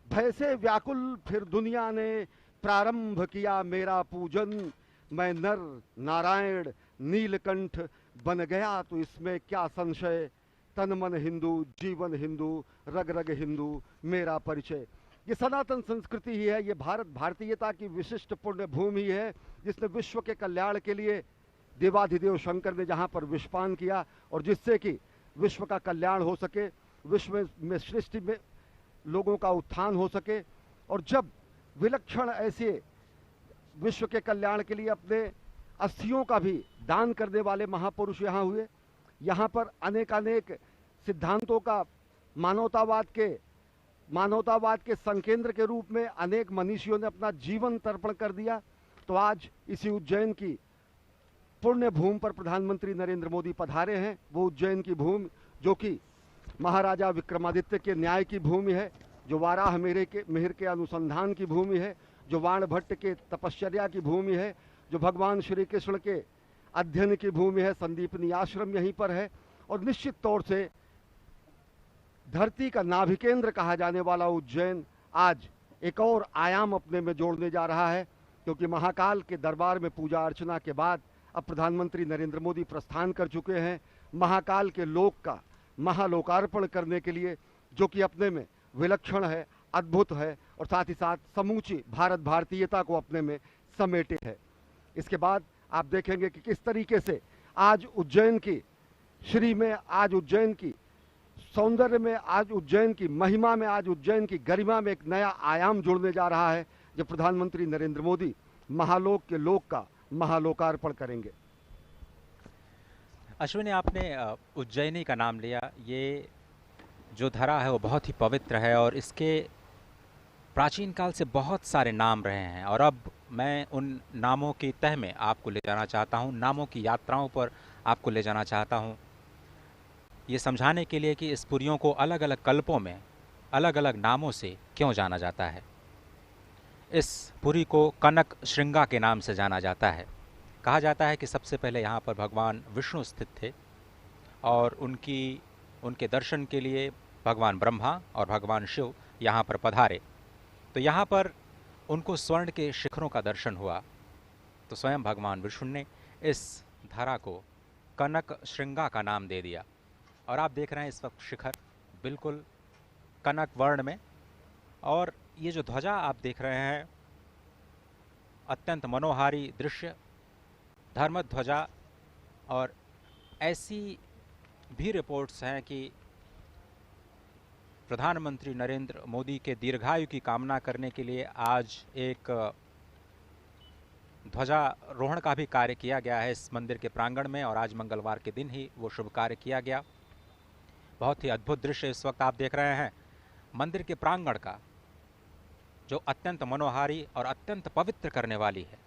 भय से व्याकुल फिर दुनिया ने प्रारंभ किया मेरा पूजन, मैं नर नारायण नीलकंठ बन गया तो इसमें क्या संशय, तन मन हिंदू जीवन हिंदू रग रग हिंदू मेरा परिचय। ये सनातन संस्कृति ही है, ये भारतीयता की विशिष्ट पुण्य भूमि है, जिसने विश्व के कल्याण के लिए देवाधिदेव शंकर ने जहाँ पर विषपान किया और जिससे कि विश्व का कल्याण हो सके, विश्व में सृष्टि में लोगों का उत्थान हो सके। और जब विलक्षण ऐसे विश्व के कल्याण के लिए अपने अस्थियों का भी दान करने वाले महापुरुष यहाँ हुए, यहाँ पर अनेकानेक सिद्धांतों का मानवतावाद के संकेंद्र के रूप में अनेक मनीषियों ने अपना जीवन तर्पण कर दिया। तो आज इसी उज्जैन की पुण्य भूमि पर प्रधानमंत्री नरेंद्र मोदी पधारे हैं। वो उज्जैन की भूमि जो कि महाराजा विक्रमादित्य के न्याय की भूमि है, जो वाराह मिहिर के अनुसंधान की भूमि है, जो वाणभट्ट के तपश्चर्या की भूमि है, जो भगवान श्री कृष्ण के अध्ययन की भूमि है, संदीपनी आश्रम यहीं पर है। और निश्चित तौर से धरती का नाभिकेंद्र कहा जाने वाला उज्जैन आज एक और आयाम अपने में जोड़ने जा रहा है, क्योंकि महाकाल के दरबार में पूजा अर्चना के बाद अब प्रधानमंत्री नरेंद्र मोदी प्रस्थान कर चुके हैं महाकाल के लोक का महालोकार्पण करने के लिए, जो कि अपने में विलक्षण है, अद्भुत है और साथ ही साथ समूची भारतीयता को अपने में समेटे है। इसके बाद आप देखेंगे कि किस तरीके से आज उज्जैन की श्री में, आज उज्जैन की सौंदर्य में, आज उज्जैन की महिमा में, आज उज्जैन की गरिमा में एक नया आयाम जुड़ने जा रहा है, जब प्रधानमंत्री नरेंद्र मोदी महालोक के लोक का महालोकार्पण करेंगे। अश्विनी, आपने उज्जैनी का नाम लिया। ये जो धरा है वो बहुत ही पवित्र है और इसके प्राचीन काल से बहुत सारे नाम रहे हैं। और अब मैं उन नामों की तह में आपको ले जाना चाहता हूँ, नामों की यात्राओं पर आपको ले जाना चाहता हूँ, ये समझाने के लिए कि इस पुरियों को अलग अलग कल्पों में अलग अलग नामों से क्यों जाना जाता है। इस पुरी को कनक श्रृंगा के नाम से जाना जाता है। कहा जाता है कि सबसे पहले यहाँ पर भगवान विष्णु स्थित थे और उनके दर्शन के लिए भगवान ब्रह्मा और भगवान शिव यहाँ पर पधारे। तो यहाँ पर उनको स्वर्ण के शिखरों का दर्शन हुआ। तो स्वयं भगवान विष्णु ने इस धरा को कनक श्रृंगा का नाम दे दिया। और आप देख रहे हैं इस वक्त शिखर बिल्कुल कनक वर्ण में, और ये जो ध्वजा आप देख रहे हैं अत्यंत मनोहारी दृश्य, धर्म ध्वजा। और ऐसी भी रिपोर्ट्स हैं कि प्रधानमंत्री नरेंद्र मोदी के दीर्घायु की कामना करने के लिए आज एक ध्वजारोहण का भी कार्य किया गया है इस मंदिर के प्रांगण में, और आज मंगलवार के दिन ही वो शुभ कार्य किया गया। बहुत ही अद्भुत दृश्य इस वक्त आप देख रहे हैं मंदिर के प्रांगण का, जो अत्यंत मनोहारी और अत्यंत पवित्र करने वाली है।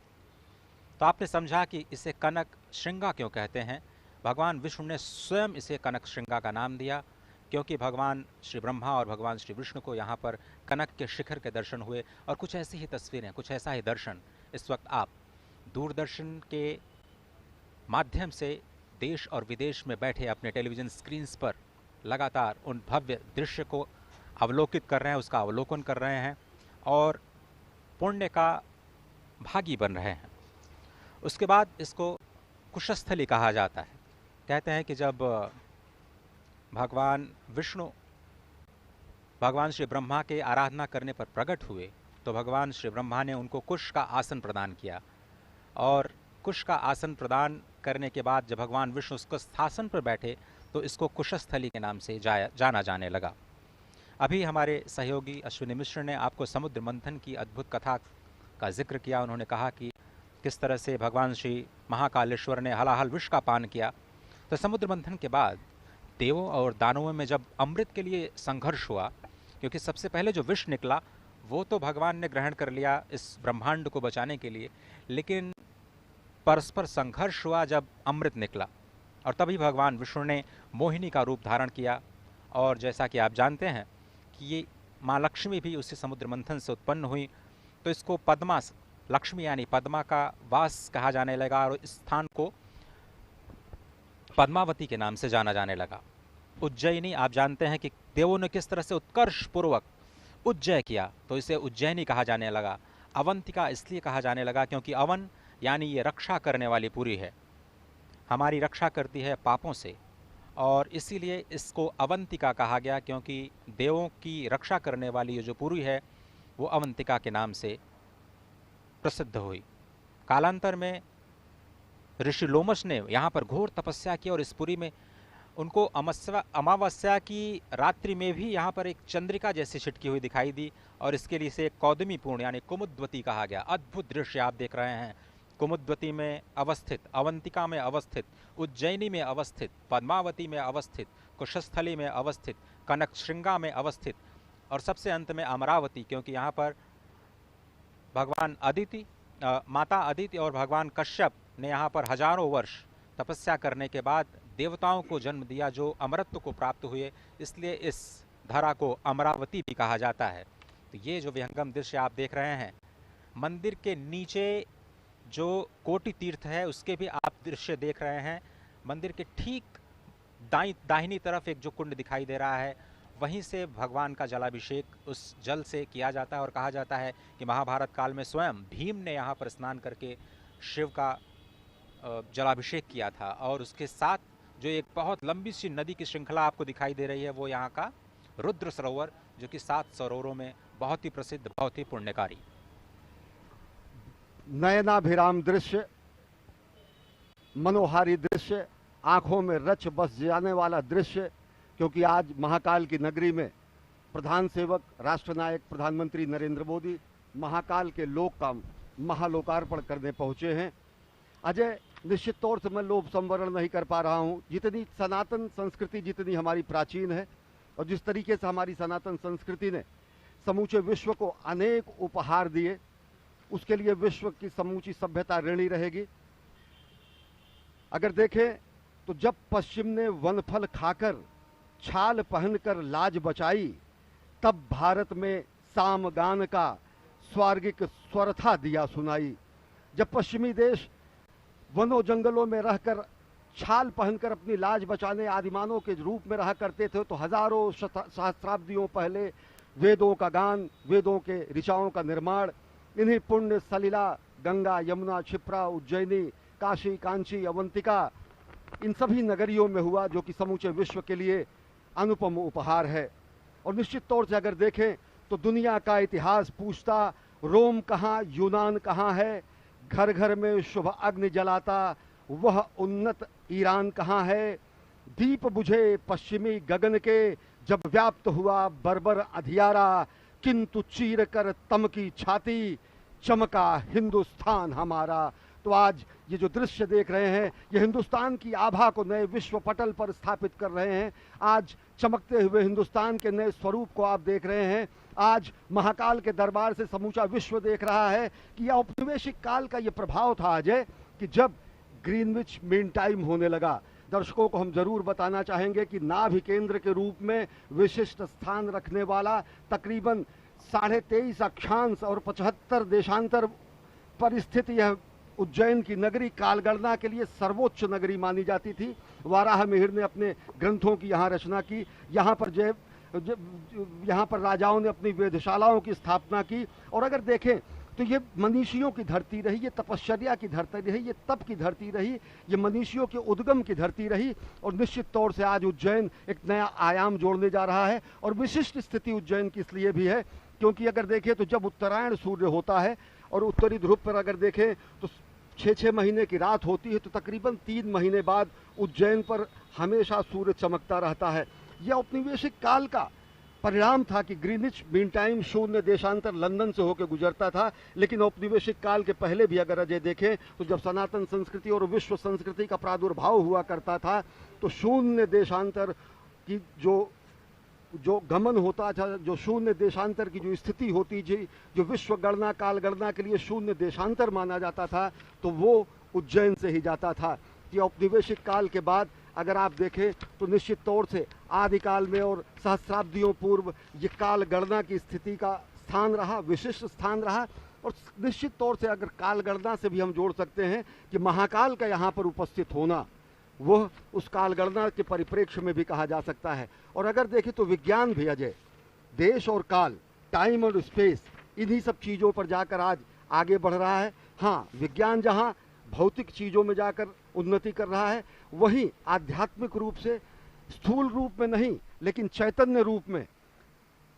तो आपने समझा कि इसे कनक श्रृंगा क्यों कहते हैं। भगवान विष्णु ने स्वयं इसे कनक श्रृंगा का नाम दिया, क्योंकि भगवान श्री ब्रह्मा और भगवान श्री विष्णु को यहाँ पर कनक के शिखर के दर्शन हुए। और कुछ ऐसी ही तस्वीरें, कुछ ऐसा ही दर्शन इस वक्त आप दूरदर्शन के माध्यम से देश और विदेश में बैठे अपने टेलीविज़न स्क्रीन्स पर लगातार उन भव्य दृश्य को अवलोकित कर रहे हैं, उसका अवलोकन कर रहे हैं और पुण्य का भागी बन रहे हैं। उसके बाद इसको कुशस्थली कहा जाता है। कहते हैं कि जब भगवान विष्णु भगवान श्री ब्रह्मा के आराधना करने पर प्रकट हुए तो भगवान श्री ब्रह्मा ने उनको कुश का आसन प्रदान किया, और कुश का आसन प्रदान करने के बाद जब भगवान विष्णु उसको स्थासन पर बैठे तो इसको कुशस्थली के नाम से जाना जाने लगा। अभी हमारे सहयोगी अश्विनी मिश्र ने आपको समुद्र मंथन की अद्भुत कथा का जिक्र किया। उन्होंने कहा कि किस तरह से भगवान श्री महाकालेश्वर ने हलाहल विष का पान किया। तो समुद्र मंथन के बाद देवों और दानवों में जब अमृत के लिए संघर्ष हुआ, क्योंकि सबसे पहले जो विष निकला वो तो भगवान ने ग्रहण कर लिया इस ब्रह्मांड को बचाने के लिए, लेकिन परस्पर संघर्ष हुआ जब अमृत निकला, और तभी भगवान विष्णु ने मोहिनी का रूप धारण किया। और जैसा कि आप जानते हैं कि ये माँ लक्ष्मी भी उसी समुद्र मंथन से उत्पन्न हुई, तो इसको पद्मा लक्ष्मी यानी पद्मा का वास कहा जाने लगा, और इस स्थान को पद्मावती के नाम से जाना जाने लगा। उज्जैनी, आप जानते हैं कि देवों ने किस तरह से उत्कर्ष पूर्वक उज्जय किया, तो इसे उज्जैनी कहा जाने लगा। अवंतिका इसलिए कहा जाने लगा क्योंकि अवन यानी ये रक्षा करने वाली पुरी है, हमारी रक्षा करती है पापों से, और इसीलिए इसको अवंतिका कहा गया, क्योंकि देवों की रक्षा करने वाली ये जो पुरी है वो अवंतिका के नाम से प्रसिद्ध हुई। कालांतर में ऋषि लोमश ने यहाँ पर घोर तपस्या की, और इस पुरी में उनको अमावस्या की रात्रि में भी यहाँ पर एक चंद्रिका जैसी छिटकी हुई दिखाई दी, और इसके लिए इसे कौदमी पूर्ण यानी कुमुद्वती कहा गया। अद्भुत दृश्य आप देख रहे हैं, कुमुद्वती में अवस्थित, अवंतिका में अवस्थित, उज्जैनी में अवस्थित, पद्मावती में अवस्थित, कुशस्थली में अवस्थित, कनक श्रृंगा में अवस्थित, और सबसे अंत में अमरावती, क्योंकि यहाँ पर भगवान अदिति, माता अदिति और भगवान कश्यप ने यहाँ पर हजारों वर्ष तपस्या करने के बाद देवताओं को जन्म दिया जो अमरत्व को प्राप्त हुए, इसलिए इस धरा को अमरावती भी कहा जाता है। तो ये जो विहंगम दृश्य आप देख रहे हैं, मंदिर के नीचे जो कोटि तीर्थ है उसके भी आप दृश्य देख रहे हैं। मंदिर के ठीक दाहिनी तरफ एक जो कुंड दिखाई दे रहा है, वहीं से भगवान का जलाभिषेक उस जल से किया जाता है, और कहा जाता है कि महाभारत काल में स्वयं भीम ने यहाँ पर स्नान करके शिव का जलाभिषेक किया था। और उसके साथ जो एक बहुत लंबी सी नदी की श्रृंखला आपको दिखाई दे रही है वो यहाँ का रुद्र सरोवर, जो कि 7 सरोवरों में बहुत ही प्रसिद्ध, बहुत ही पुण्यकारी। नयनाभिराम दृश्य, मनोहारी दृश्य, आंखों में रच बस जाने वाला दृश्य, क्योंकि आज महाकाल की नगरी में प्रधान सेवक राष्ट्रनायक प्रधानमंत्री नरेंद्र मोदी महाकाल के लोक का महालोकार्पण करने पहुंचे हैं। अजय, निश्चित तौर से मैं लोभ संवरण नहीं कर पा रहा हूं। जितनी सनातन संस्कृति जितनी हमारी प्राचीन है, और जिस तरीके से हमारी सनातन संस्कृति ने समूचे विश्व को अनेक उपहार दिए, उसके लिए विश्व की समूची सभ्यता ऋणी रहेगी। अगर देखें तो जब पश्चिम ने वनफल खाकर छाल पहनकर लाज बचाई, तब भारत में सामगान का स्वर्गिक स्वर था दिया सुनाई। जब पश्चिमी देश वनों जंगलों में रहकर छाल पहनकर अपनी लाज बचाने आदिमानव के रूप में रहा करते थे, तो हजारों सहस्राब्दियों पहले वेदों का गान, वेदों के ऋचाओं का निर्माण, इन्हीं पुण्य सलिला गंगा, यमुना, क्षिप्रा, उज्जैनी, काशी, कांची, अवंतिका, इन सभी नगरियों में हुआ, जो कि समूचे विश्व के लिए अनुपम उपहार है। और निश्चित तौर से अगर देखें तो दुनिया का इतिहास पूछता, रोम कहाँ, यूनान कहाँ है, घर घर में शुभ अग्नि जलाता वह उन्नत ईरान कहाँ है, दीप बुझे पश्चिमी गगन के जब व्याप्त हुआ बर्बर अधियारा, किंतु चीर कर तम की छाती चमका हिंदुस्तान हमारा। तो आज ये जो दृश्य देख रहे हैं, ये हिंदुस्तान की आभा को नए विश्व पटल पर स्थापित कर रहे हैं। आज चमकते हुए हिंदुस्तान के नए स्वरूप को आप देख रहे हैं। आज महाकाल के दरबार से समूचा विश्व देख रहा है कि यह औपनिवेशिक काल का ये प्रभाव था अजय, कि जब ग्रीनविच मीन टाइम होने लगा। दर्शकों को हम जरूर बताना चाहेंगे कि नाभि केंद्र के रूप में विशिष्ट स्थान रखने वाला तकरीबन 23.5 अक्षांश और 75 देशांतर पर स्थित यह उज्जैन की नगरी कालगणना के लिए सर्वोच्च नगरी मानी जाती थी। वाराह मिहिर ने अपने ग्रंथों की यहाँ रचना की। यहाँ पर राजाओं ने अपनी वेधशालाओं की स्थापना की। और अगर देखें तो ये मनीषियों की धरती रही, ये तपश्चर्या की धरती रही, ये तप की धरती रही, ये मनीषियों के उद्गम की धरती रही। और निश्चित तौर से आज उज्जैन एक नया आयाम जोड़ने जा रहा है। और विशिष्ट स्थिति उज्जैन की इसलिए भी है क्योंकि अगर देखें तो जब उत्तरायण सूर्य होता है और उत्तरी ध्रुव पर अगर देखें तो 6-6 महीने की रात होती है, तो तकरीबन 3 महीने बाद उज्जैन पर हमेशा सूर्य चमकता रहता है। यह औपनिवेशिक काल का परिणाम था कि ग्रीनिच मीन टाइम शून्य देशांतर लंदन से होकर गुजरता था। लेकिन औपनिवेशिक काल के पहले भी अगर अजय देखें तो जब सनातन संस्कृति और विश्व संस्कृति का प्रादुर्भाव हुआ करता था, तो शून्य देशांतर की जो गमन होता था, जो शून्य देशांतर की जो स्थिति होती थी, जो विश्व गणना काल गणना के लिए शून्य देशांतर माना जाता था, तो वो उज्जैन से ही जाता था। कि औपनिवेशिक काल के बाद अगर आप देखें तो निश्चित तौर से आदिकाल में और सहस्राब्दियों पूर्व ये काल गणना की स्थिति का स्थान रहा, विशिष्ट स्थान रहा। और निश्चित तौर से अगर काल गणना से भी हम जोड़ सकते हैं कि महाकाल का यहाँ पर उपस्थित होना, वह उस काल गणना के परिप्रेक्ष्य में भी कहा जा सकता है। और अगर देखें तो विज्ञान भी अजय देश और काल, टाइम और स्पेस, इन्हीं सब चीज़ों पर जाकर आज आगे बढ़ रहा है। हाँ, विज्ञान जहाँ भौतिक चीज़ों में जाकर उन्नति कर रहा है, वहीं आध्यात्मिक रूप से, स्थूल रूप में नहीं लेकिन चैतन्य रूप में,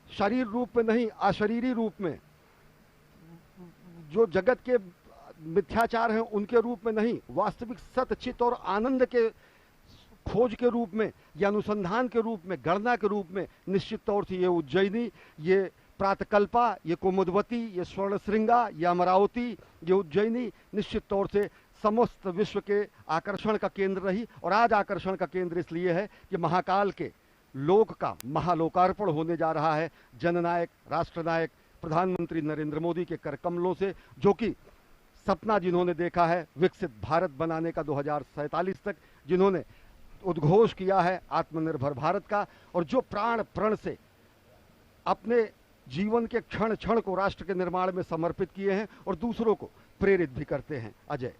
शरीर रूप में नहीं अशरीरी रूप में, जो जगत के मिथ्याचार हैं उनके रूप में नहीं, वास्तविक सत्य, चित्त और आनंद के खोज के रूप में या अनुसंधान के रूप में, गणना के रूप में निश्चित तौर से ये उज्जैनी, ये प्रातकल्पा, ये कुमुदवती, ये स्वर्णश्रृंगा, ये अमरावती, ये उज्जैनी निश्चित तौर से समस्त विश्व के आकर्षण का केंद्र रही। और आज आकर्षण का केंद्र इसलिए है कि महाकाल के लोक का महालोकार्पण होने जा रहा है जननायक, राष्ट्रनायक प्रधानमंत्री नरेंद्र मोदी के कर कमलों से, जो कि सपना जिन्होंने देखा है विकसित भारत बनाने का 2047 तक, जिन्होंने उद्घोष किया है आत्मनिर्भर भारत का, और जो प्राण प्रण से अपने जीवन के क्षण क्षण को राष्ट्र के निर्माण में समर्पित किए हैं और दूसरों को प्रेरित भी करते हैं। अजय,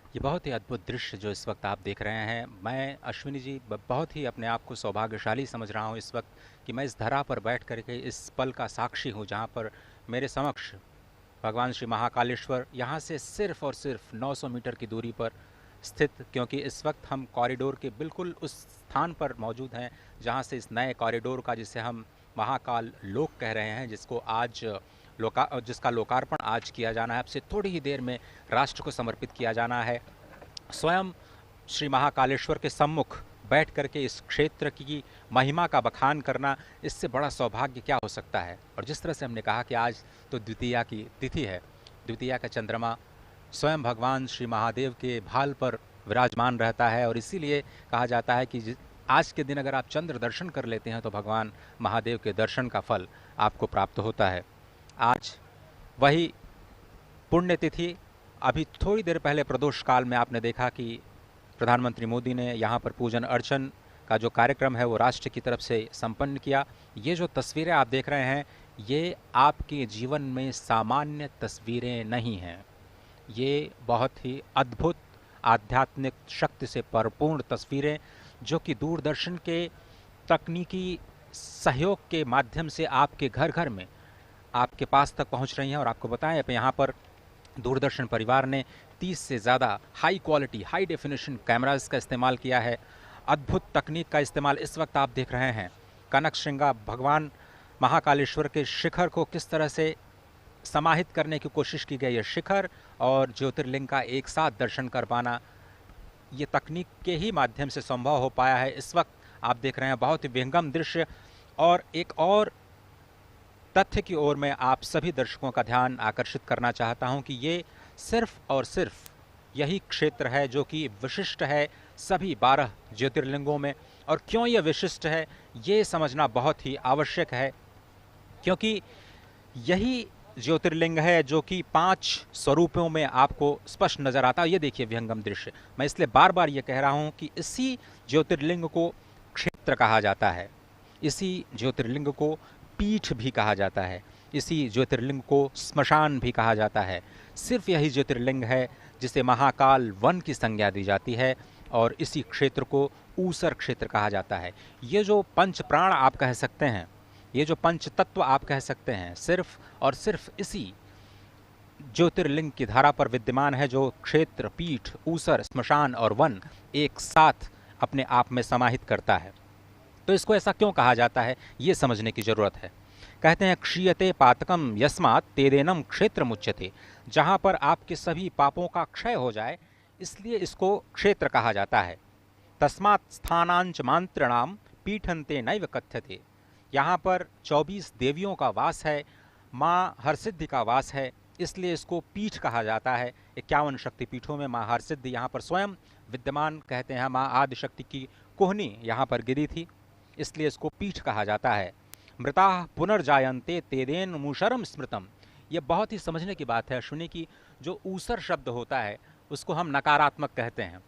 ये बहुत ही अद्भुत दृश्य जो इस वक्त आप देख रहे हैं, मैं अश्विनी जी बहुत ही अपने आप को सौभाग्यशाली समझ रहा हूँ इस वक्त कि मैं इस धरा पर बैठ करके इस पल का साक्षी हूँ जहाँ पर मेरे समक्ष भगवान श्री महाकालेश्वर यहाँ से सिर्फ और सिर्फ 900 मीटर की दूरी पर स्थित, क्योंकि इस वक्त हम कॉरिडोर के बिल्कुल उस स्थान पर मौजूद हैं जहाँ से इस नए कॉरिडोर का, जिसे हम महाकाल लोक कह रहे हैं, जिसका लोकार्पण आज किया जाना है। अब से थोड़ी ही देर में राष्ट्र को समर्पित किया जाना है। स्वयं श्री महाकालेश्वर के सम्मुख बैठ करके इस क्षेत्र की महिमा का बखान करना, इससे बड़ा सौभाग्य क्या हो सकता है। और जिस तरह से हमने कहा कि आज तो द्वितीया की तिथि है, द्वितीया का चंद्रमा स्वयं भगवान श्री महादेव के भाल पर विराजमान रहता है, और इसीलिए कहा जाता है कि आज के दिन अगर आप चंद्र दर्शन कर लेते हैं तो भगवान महादेव के दर्शन का फल आपको प्राप्त होता है। आज वही पुण्यतिथि, अभी थोड़ी देर पहले प्रदोष काल में आपने देखा कि प्रधानमंत्री मोदी ने यहाँ पर पूजन अर्चन का जो कार्यक्रम है वो राष्ट्र की तरफ से संपन्न किया। ये जो तस्वीरें आप देख रहे हैं, ये आपके जीवन में सामान्य तस्वीरें नहीं हैं, ये बहुत ही अद्भुत आध्यात्मिक शक्ति से परिपूर्ण तस्वीरें, जो कि दूरदर्शन के तकनीकी सहयोग के माध्यम से आपके घर घर में आपके पास तक पहुंच रही हैं। और आपको बताएं, यहाँ पर दूरदर्शन परिवार ने 30 से ज़्यादा high quality high definition cameras का इस्तेमाल किया है। अद्भुत तकनीक का इस्तेमाल इस वक्त आप देख रहे हैं। कनक श्रृंगा भगवान महाकालेश्वर के शिखर को किस तरह से समाहित करने की कोशिश की गई है। शिखर और ज्योतिर्लिंग का एक साथ दर्शन कर पाना ये तकनीक के ही माध्यम से संभव हो पाया है। इस वक्त आप देख रहे हैं बहुत ही विहंगम दृश्य। और एक और तथ्य की ओर मैं आप सभी दर्शकों का ध्यान आकर्षित करना चाहता हूं कि ये सिर्फ और सिर्फ यही क्षेत्र है जो कि विशिष्ट है सभी 12 ज्योतिर्लिंगों में। और क्यों ये विशिष्ट है ये समझना बहुत ही आवश्यक है, क्योंकि यही ज्योतिर्लिंग है जो कि 5 स्वरूपों में आपको स्पष्ट नजर आता है। ये देखिए विहंगम दृश्य। मैं इसलिए बार बार ये कह रहा हूँ कि इसी ज्योतिर्लिंग को क्षेत्र कहा जाता है, इसी ज्योतिर्लिंग को पीठ भी कहा जाता है, इसी ज्योतिर्लिंग को स्मशान भी कहा जाता है। सिर्फ यही ज्योतिर्लिंग है जिसे महाकाल वन की संज्ञा दी जाती है और इसी क्षेत्र को ऊसर क्षेत्र कहा जाता है। ये जो पंच प्राण आप कह सकते हैं, ये जो पंच तत्व आप कह सकते हैं, सिर्फ और सिर्फ इसी ज्योतिर्लिंग की धारा पर विद्यमान है, जो क्षेत्र, पीठ, ऊसर, स्मशान और वन एक साथ अपने आप में समाहित करता है। तो इसको ऐसा क्यों कहा जाता है ये समझने की जरूरत है। कहते हैं क्षीयते पातकम यस्मात् तेदेनम क्षेत्र मुच्यते। जहाँ पर आपके सभी पापों का क्षय हो जाए इसलिए इसको क्षेत्र कहा जाता है। तस्मात् स्थानांच मांत्रणाम पीठन्ते नैव कथ्यते। यहाँ पर 24 देवियों का वास है, माँ हरसिद्धि का वास है, इसलिए इसको पीठ कहा जाता है। 51 शक्तिपीठों में माँ हरसिद्धि यहाँ पर स्वयं विद्यमान। कहते हैं माँ आदिशक्ति की कोहनी यहाँ पर गिरी थी, इसलिए इसको पीठ कहा जाता है। मृता पुनर्जायन्ते तेदेन मूषरम स्मृतम। ये बहुत ही समझने की बात है अश्विनी की। जो ऊसर शब्द होता है उसको हम नकारात्मक कहते हैं,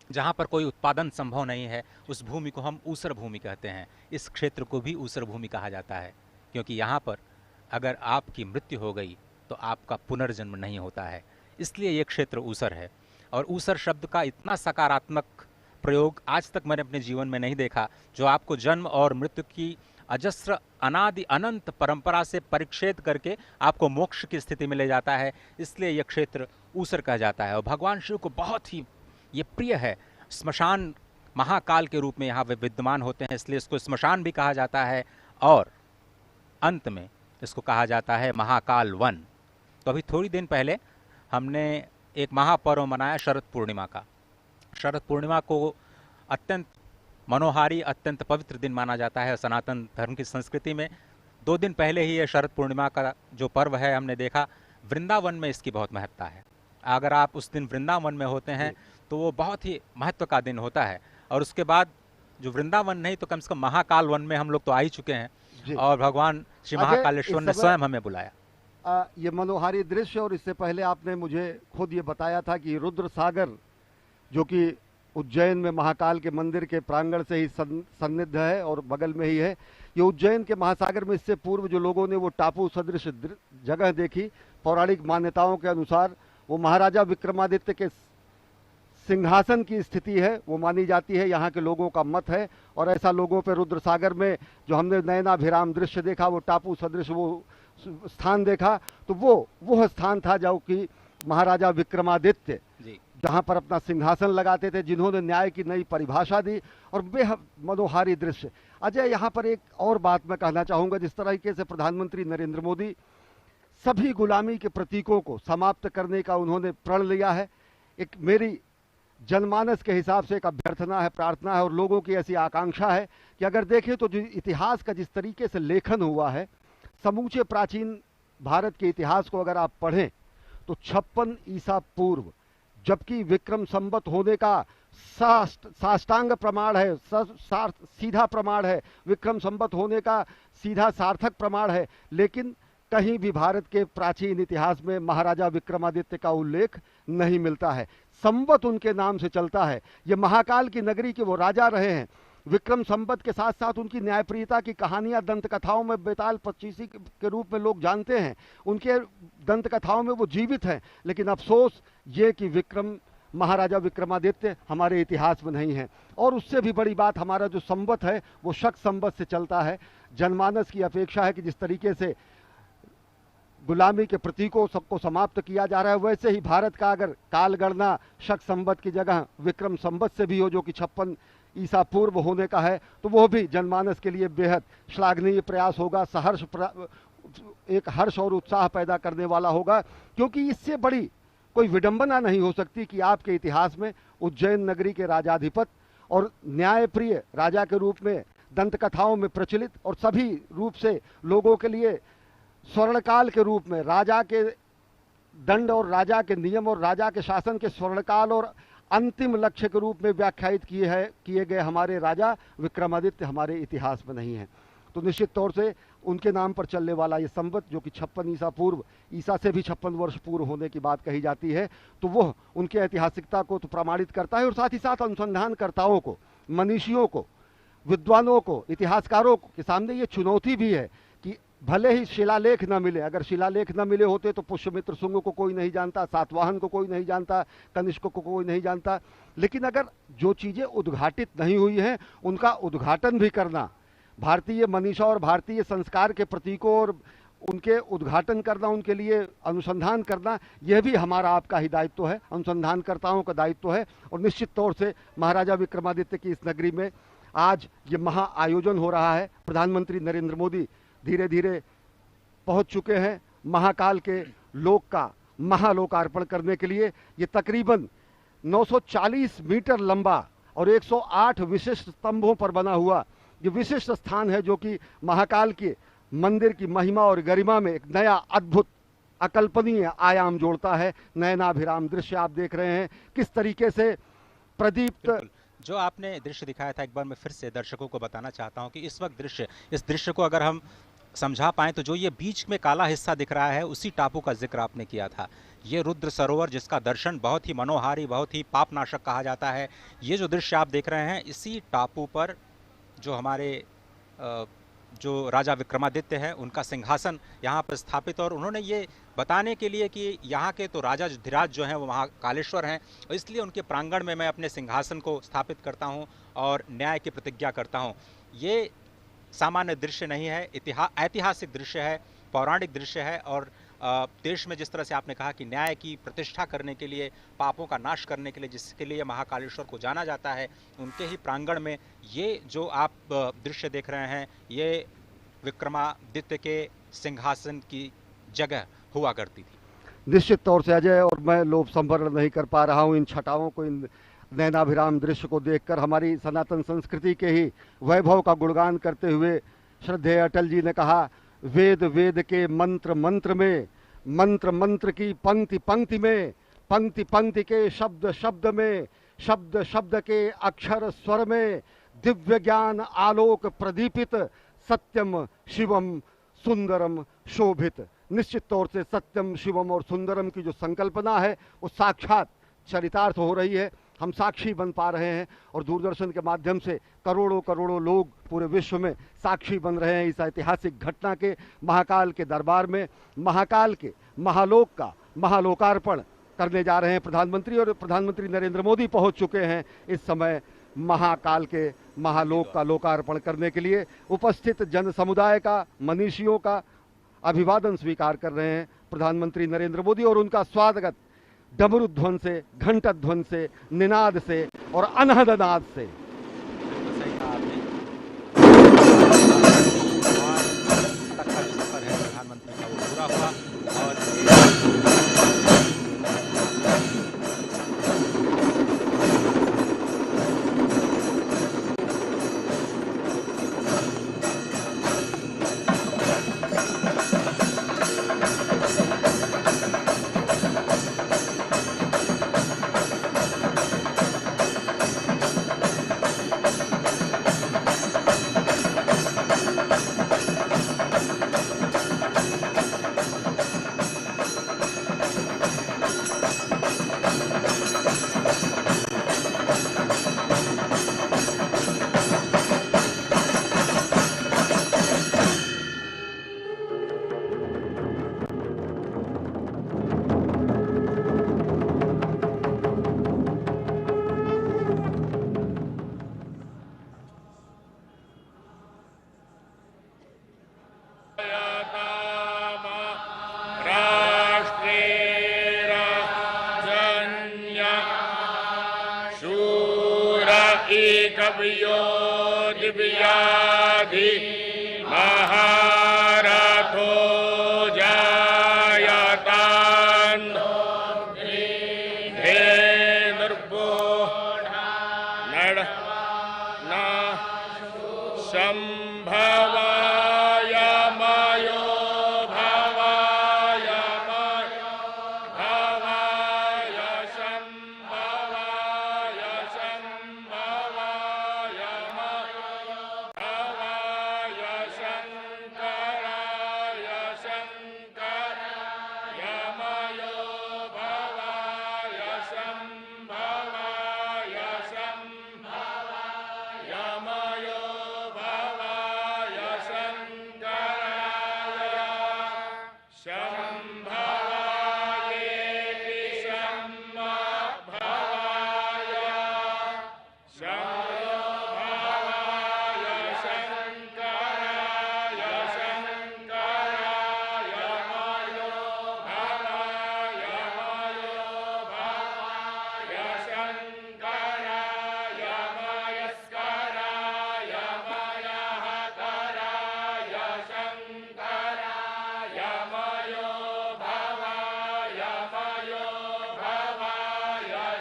जहाँ पर कोई उत्पादन संभव नहीं है उस भूमि को हम ऊसर भूमि कहते हैं। इस क्षेत्र को भी ऊसर भूमि कहा जाता है, क्योंकि यहाँ पर अगर आपकी मृत्यु हो गई तो आपका पुनर्जन्म नहीं होता है, इसलिए ये क्षेत्र ऊसर है। और ऊसर शब्द का इतना सकारात्मक प्रयोग आज तक मैंने अपने जीवन में नहीं देखा, जो आपको जन्म और मृत्यु की अजस्र अनादि अनंत परंपरा से परिच्छेद करके आपको मोक्ष की स्थिति में ले जाता है। इसलिए यह क्षेत्र ऊसर कहा जाता है। और भगवान शिव को बहुत ही ये प्रिय है। स्मशान महाकाल के रूप में यहाँ वे विद्यमान होते हैं, इसलिए इसको स्मशान भी कहा जाता है। और अंत में इसको कहा जाता है महाकाल वन। तो अभी थोड़ी दिन पहले हमने एक महापर्व मनाया शरद पूर्णिमा का। शरद पूर्णिमा को अत्यंत मनोहारी, अत्यंत पवित्र दिन माना जाता है सनातन धर्म की संस्कृति में। 2 दिन पहले ही ये शरद पूर्णिमा का जो पर्व है हमने देखा, वृंदावन में इसकी बहुत महत्ता है। अगर आप उस दिन वृंदावन में होते हैं तो वो बहुत ही महत्व का दिन होता है। और उसके बाद जो वृंदावन नहीं तो कम से कम महाकाल वन में हम लोग तो आ ही चुके हैं और भगवान श्री महाकालेश्वर ने स्वयं हमें बुलाया। ये मनोहारी दृश्य। और इससे पहले आपने मुझे खुद ये बताया था कि रुद्र सागर जो कि उज्जैन में महाकाल के मंदिर के प्रांगण से ही सन्निध है और बगल में ही है, ये उज्जैन के महासागर में इससे पूर्व जो लोगों ने वो टापू सदृश जगह देखी, पौराणिक मान्यताओं के अनुसार वो महाराजा विक्रमादित्य के सिंहासन की स्थिति है, वो मानी जाती है, यहाँ के लोगों का मत है। और ऐसा लोगों पे रुद्र सागर में जो हमने नयनाभिराम दृश्य देखा, वो टापू सदृश वो स्थान देखा, तो वो स्थान था जो कि महाराजा विक्रमादित्य जहाँ पर अपना सिंहासन लगाते थे, जिन्होंने न्याय की नई परिभाषा दी। और बेहद मनोहारी दृश्य। अजय, यहाँ पर एक और बात मैं कहना चाहूँगा। जिस तरीके से प्रधानमंत्री नरेंद्र मोदी सभी गुलामी के प्रतीकों को समाप्त करने का उन्होंने प्रण लिया है, एक मेरी जनमानस के हिसाब से एक अभ्यर्थना है, प्रार्थना है और लोगों की ऐसी आकांक्षा है कि अगर देखें तो जो इतिहास का जिस तरीके से लेखन हुआ है, समूचे प्राचीन भारत के इतिहास को अगर आप पढ़ें तो 56 ईसा पूर्व, जबकि विक्रम संवत होने का साष्टांग प्रमाण है, सीधा प्रमाण है, विक्रम संवत होने का सीधा सार्थक प्रमाण है, लेकिन कहीं भी भारत के प्राचीन इतिहास में महाराजा विक्रमादित्य का उल्लेख नहीं मिलता है। संवत उनके नाम से चलता है। ये महाकाल की नगरी के वो राजा रहे हैं। विक्रम संवत के साथ साथ उनकी न्यायप्रियता की कहानियां दंत कथाओं में बेताल पच्चीसी के रूप में लोग जानते हैं, उनके दंत कथाओं में वो जीवित हैं। लेकिन अफसोस ये कि महाराजा विक्रमादित्य हमारे इतिहास में नहीं है। और उससे भी बड़ी बात, हमारा जो संवत है वो शक संवत से चलता है। जनमानस की अपेक्षा है कि जिस तरीके से गुलामी के प्रतीकों सबको समाप्त किया जा रहा है। वैसे ही भारत का अगर काल गणना शक संवत की जगह विक्रम संवत से भी हो, जो कि 56 ईसा पूर्व होने का है, तो वो भी जनमानस के लिए बेहद श्लाघनीय प्रयास होगा, एक हर्ष और उत्साह पैदा करने वाला होगा। क्योंकि इससे बड़ी कोई विडंबना नहीं हो सकती कि आपके इतिहास में उज्जैन नगरी के राजाधिपत और न्यायप्रिय राजा के रूप में दंत कथाओं में प्रचलित और सभी रूप से लोगों के लिए स्वर्णकाल के रूप में राजा के दंड और राजा के नियम और राजा के शासन के स्वर्णकाल और अंतिम लक्ष्य के रूप में व्याख्यायित किए गए हमारे राजा विक्रमादित्य हमारे इतिहास में नहीं है। तो निश्चित तौर से उनके नाम पर चलने वाला ये संवत, जो कि 56 ईसा पूर्व, ईसा से भी 56 वर्ष पूर्व होने की बात कही जाती है, तो वह उनके ऐतिहासिकता को तो प्रमाणित करता है और साथ ही साथ अनुसंधानकर्ताओं को, मनीषियों को, विद्वानों को, इतिहासकारों के सामने ये चुनौती भी है कि भले ही शिलालेख न मिले, अगर शिलालेख न मिले होते तो पुष्यमित्र शुंग को कोई नहीं जानता, सातवाहन को कोई नहीं जानता, कनिष्क को कोई नहीं जानता, लेकिन अगर जो चीज़ें उद्घाटित नहीं हुई हैं उनका उद्घाटन भी करना, भारतीय मनीषा और भारतीय संस्कार के प्रतीकों और उनके उद्घाटन करना, उनके लिए अनुसंधान करना, यह भी हमारा आपका ही दायित्व है, अनुसंधानकर्ताओं का दायित्व है। और निश्चित तौर से महाराजा विक्रमादित्य की इस नगरी में आज ये महा आयोजन हो रहा है। प्रधानमंत्री नरेंद्र मोदी धीरे धीरे पहुंच चुके हैं महाकाल के लोक का महालोकार्पण करने के लिए। ये तकरीबन 940 मीटर लंबा और 108 विशिष्ट स्तंभों पर बना हुआ ये विशिष्ट स्थान है, जो कि महाकाल के मंदिर की महिमा और गरिमा में एक नया अद्भुत अकल्पनीय आयाम जोड़ता है। नयनाभिराम दृश्य आप देख रहे हैं किस तरीके से प्रदीप्त। जो आपने दृश्य दिखाया था, एक बार मैं फिर से दर्शकों को बताना चाहता हूं कि इस वक्त इस दृश्य को अगर हम समझा पाएं तो जो ये बीच में काला हिस्सा दिख रहा है उसी टापू का जिक्र आपने किया था। ये रुद्र सरोवर, जिसका दर्शन बहुत ही मनोहारी, बहुत ही पापनाशक कहा जाता है, ये जो दृश्य आप देख रहे हैं इसी टापू पर जो हमारे जो राजा विक्रमादित्य है उनका सिंहासन यहाँ पर स्थापित, और उन्होंने ये बताने के लिए कि यहाँ के तो राजा धीराज जो हैं वो महाकालेश्वर हैं, इसलिए उनके प्रांगण में मैं अपने सिंहासन को स्थापित करता हूँ और न्याय की प्रतिज्ञा करता हूँ। ये सामान्य दृश्य नहीं है, ऐतिहासिक दृश्य है, पौराणिक दृश्य है। और देश में जिस तरह से आपने कहा कि न्याय की प्रतिष्ठा करने के लिए, पापों का नाश करने के लिए जिसके लिए महाकालेश्वर को जाना जाता है, उनके ही प्रांगण में ये जो आप दृश्य देख रहे हैं ये विक्रमादित्य के सिंहासन की जगह हुआ करती थी। निश्चित तौर से अजय, और मैं लोभ संवरण नहीं कर पा रहा हूँ इन छटाओं को, इन नैनाभिराम दृश्य को देखकर। हमारी सनातन संस्कृति के ही वैभव का गुणगान करते हुए श्रद्धेय अटल जी ने कहा, वेद वेद के मंत्र मंत्र में, मंत्र मंत्र की पंक्ति पंक्ति में, पंक्ति पंक्ति के शब्द शब्द में, शब्द शब्द के अक्षर स्वर में, दिव्य ज्ञान आलोक प्रदीपित, सत्यम शिवम सुंदरम शोभित। निश्चित तौर से सत्यम शिवम और सुंदरम की जो संकल्पना है वो साक्षात चरितार्थ हो रही है। हम साक्षी बन पा रहे हैं और दूरदर्शन के माध्यम से करोड़ों करोड़ों लोग पूरे विश्व में साक्षी बन रहे हैं इस ऐतिहासिक घटना के। महाकाल के दरबार में महाकाल के महालोक का महालोकार्पण करने जा रहे हैं प्रधानमंत्री, और प्रधानमंत्री नरेंद्र मोदी पहुंच चुके हैं इस समय महाकाल के महालोक का लोकार्पण करने के लिए। उपस्थित जन समुदाय का, मनीषियों का अभिवादन स्वीकार कर रहे हैं प्रधानमंत्री नरेंद्र मोदी, और उनका स्वागत डमरू ध्वन से, घंट ध्वन से, निनाद से और अनहद नाद से। प्रधानमंत्री का वो पूरा हुआ और कवियो दिव्याधि महारथो जायतान् धेनुर्बोधा नड न संभवाय मयो भवाय मयो भवाय संभवाय संभवाय मयो भवाय शंकराय शंकराय मयो भवाय संभवाय संभवाय मयो भवाय शंकराय संभवायेति संभवाय संभवाय शंकराय शंकराय मयो भवाय शंकराय मयस्कराय मयहकराय शंकराय मयो भवाय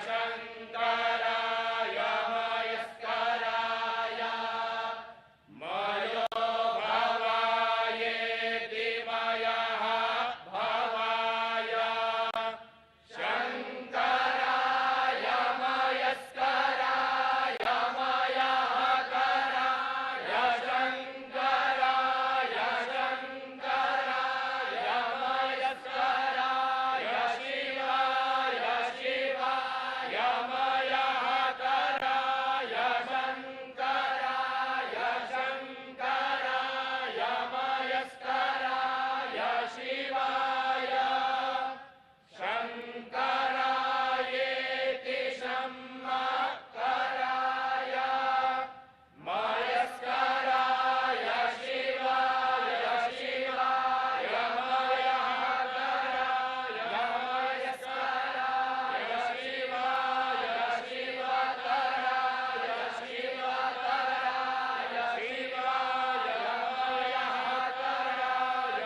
शंकराय मयस्कराय मयो भवायेति मयः भवाय शंकराय मयस्कराय मयहकराय शंकराय शंकराय मयस्कराय शिवाय शिवाय मयहकराय शंकराय शंकराय मयस्कराय शिवाय शंकरायेति शंकराय मयस्कराय शिवाय शिवाय मयहकराय मयस्कराय शिवाय शिवतराय शिवतराय शिवाय मयहकराय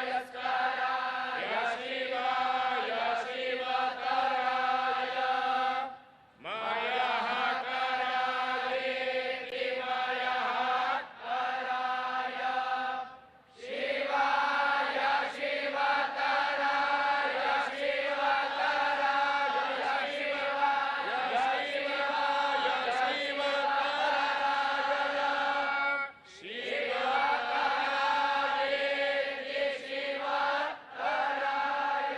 मयस्कराय शिवाय शिवतराय मयहकरायेति मयहकराय शिवाय शिवतराय शिवतराय शिवाय शिवतरायेति शिवतराय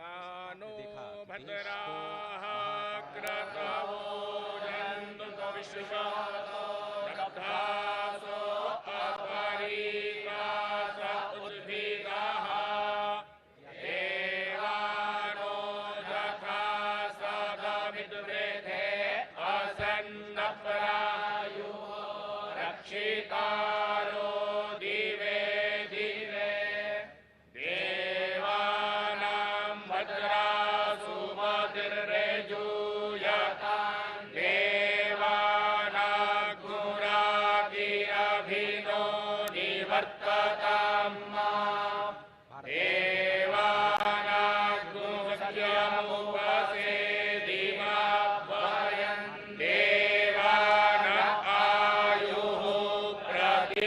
आनो भद्राः क्रतवो जन्तु विश्वतो दग्धासो अपरीतास उद्भिदाः देवानो यथा सदमिद्वेधे असन्नप्रायो रक्षितारो दिवे दिवे देवानां भद्रासु मतिर्रेजूयतां देवानाग्मुराभिरभिनो निवर्ततां देवानाग्मुसत्यमुपसेदिमाभयन् देवान आयुः प्रति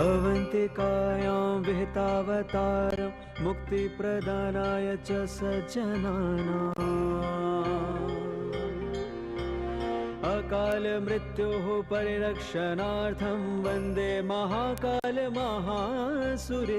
अवन्तिकायां विहितावतारं मुक्तिप्रदानाय च सज्जनानाम् अकाल मृत्योः परिरक्षणार्थं वन्दे महाकाल महासुरेशम्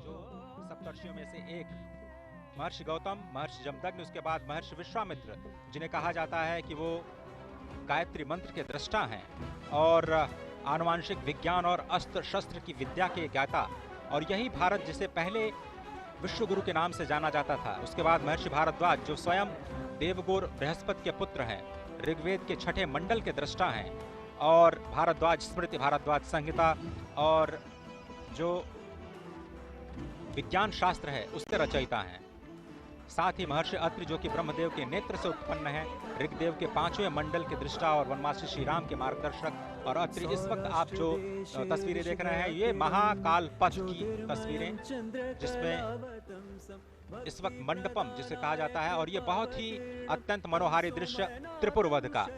जो सप्तर्षियों में से एक महर्षि गौतम, महर्षि जमदग्नि, उसके बाद महर्षि विश्वामित्र, जिन्हें कहा जाता है कि वो गायत्री मंत्र के दृष्टा हैं और आनुवांशिक विज्ञान और अस्त्र शस्त्र की विद्या के ज्ञाता, और यही भारत जिसे पहले विश्वगुरु के नाम से जाना जाता था। उसके बाद महर्षि भारद्वाज, जो स्वयं देवगुरु बृहस्पति के पुत्र हैं, ऋग्वेद के छठे मंडल के दृष्टा हैं, और भारद्वाज स्मृति, भारद्वाज संहिता और जो विज्ञान शास्त्र है उसके रचयिता हैं। साथ ही महर्षि अत्रि, जो कि ब्रह्मदेव के नेत्र से उत्पन्न है, ऋग्वेद के 5वें मंडल के दृष्टा और वनवासी श्री राम के मार्गदर्शक। और अत्रि, इस वक्त आप जो तस्वीरें देख रहे हैं, ये महाकाल पथ की तस्वीरें, जिसमें इस वक्त मंडपम जिसे कहा जाता है, और ये बहुत ही अत्यंत मनोहारी दृश्य त्रिपुर वध का।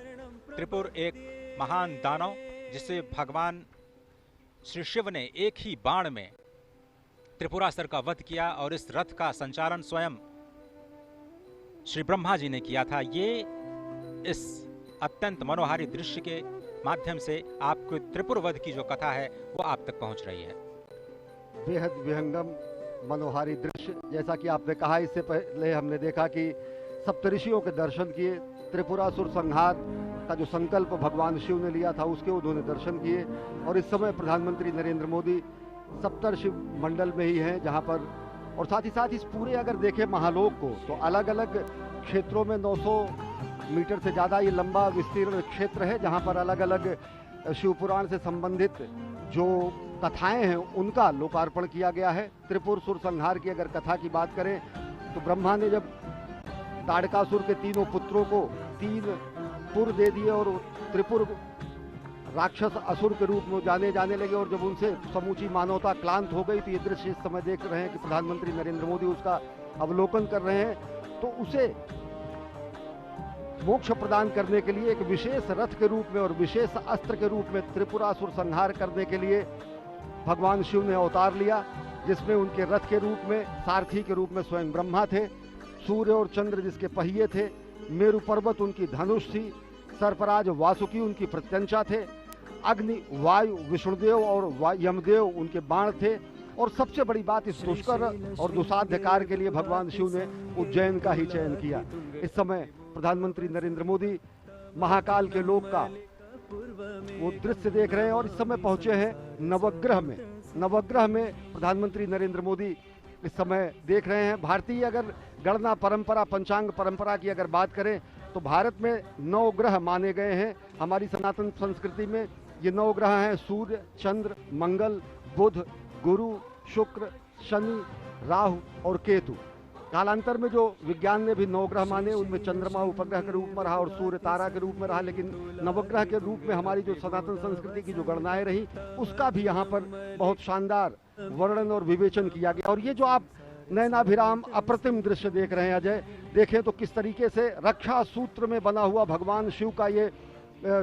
त्रिपुर एक महान दानव जिसे भगवान श्री शिव ने एक ही बाण में त्रिपुरासुर का वध किया, और इस रथ का संचालन स्वयं श्री ब्रह्मा जी ने किया था। ये इस अत्यंत मनोहारी दृश्य के माध्यम से आपको त्रिपुर वध की जो कथा है वो आप तक पहुंच रही है। बेहद विहंगम मनोहारी दृश्य, जैसा कि आपने कहा, इससे पहले हमने देखा कि सप्तऋषियों के दर्शन किए, त्रिपुरासुर संहार का जो संकल्प भगवान शिव ने लिया था उसके उन्होंने दर्शन किए, और इस समय प्रधानमंत्री नरेंद्र मोदी सप्तर्षि मंडल में ही हैं, जहां पर, और साथ ही इस पूरे अगर देखें महालोक को, तो अलग अलग क्षेत्रों में 900 मीटर से ज़्यादा ये लंबा विस्तीर्ण क्षेत्र है, जहां पर अलग अलग शिव पुराण से संबंधित जो कथाएं हैं उनका लोकार्पण किया गया है। त्रिपुर सुर संहार की अगर कथा की बात करें तो ब्रह्मा ने जब ताड़कासुर के तीनों पुत्रों को 3 पुर दे दिए और त्रिपुर राक्षस असुर के रूप में जाने लगे, और जब उनसे समूची मानवता क्लांत हो गई, तो ये दृश्य इस समय देख रहे हैं कि प्रधानमंत्री नरेंद्र मोदी उसका अवलोकन कर रहे हैं। तो उसे मोक्ष प्रदान करने के लिए एक विशेष रथ के रूप में और विशेष अस्त्र के रूप में त्रिपुरासुर संहार करने के लिए भगवान शिव ने अवतार लिया, जिसमें उनके रथ के रूप में, सारथी के रूप में स्वयं ब्रह्मा थे, सूर्य और चंद्र जिसके पहिए थे, मेरु पर्वत उनकी धनुष थी, सर्पराज वासुकी उनकी प्रत्यंचा थे, अग्नि वायु विष्णुदेव और यमदेव उनके बाण थे, और सबसे बड़ी बात, इस दुष्कर और दुसाध्य कार्य के लिए भगवान शिव ने उज्जैन का ही चयन किया। इस समय प्रधानमंत्री नरेंद्र मोदी महाकाल के लोक का वो दृश्य देख रहे हैं, और इस समय पहुंचे हैं नवग्रह में। नवग्रह में प्रधानमंत्री नरेंद्र मोदी इस समय देख रहे हैं। भारतीय अगर गणना परंपरा, पंचांग परंपरा की अगर बात करें तो भारत में 9 ग्रह माने गए हैं। हमारी सनातन संस्कृति में ये 9 ग्रह हैं: सूर्य, चंद्र, मंगल, बुध, गुरु, शुक्र, शनि, राहु और केतु। कालांतर में जो विज्ञान ने भी 9 ग्रह माने, उनमें चंद्रमा उपग्रह के रूप में रहा और सूर्य तारा के रूप में रहा, लेकिन नवग्रह के रूप में हमारी जो सनातन संस्कृति की जो गणनाएं रही उसका भी यहाँ पर बहुत शानदार वर्णन और विवेचन किया गया। और ये जो आप नयनाभिराम अप्रतिम दृश्य देख रहे हैं अजय, देखें तो किस तरीके से रक्षा सूत्र में बना हुआ भगवान शिव का ये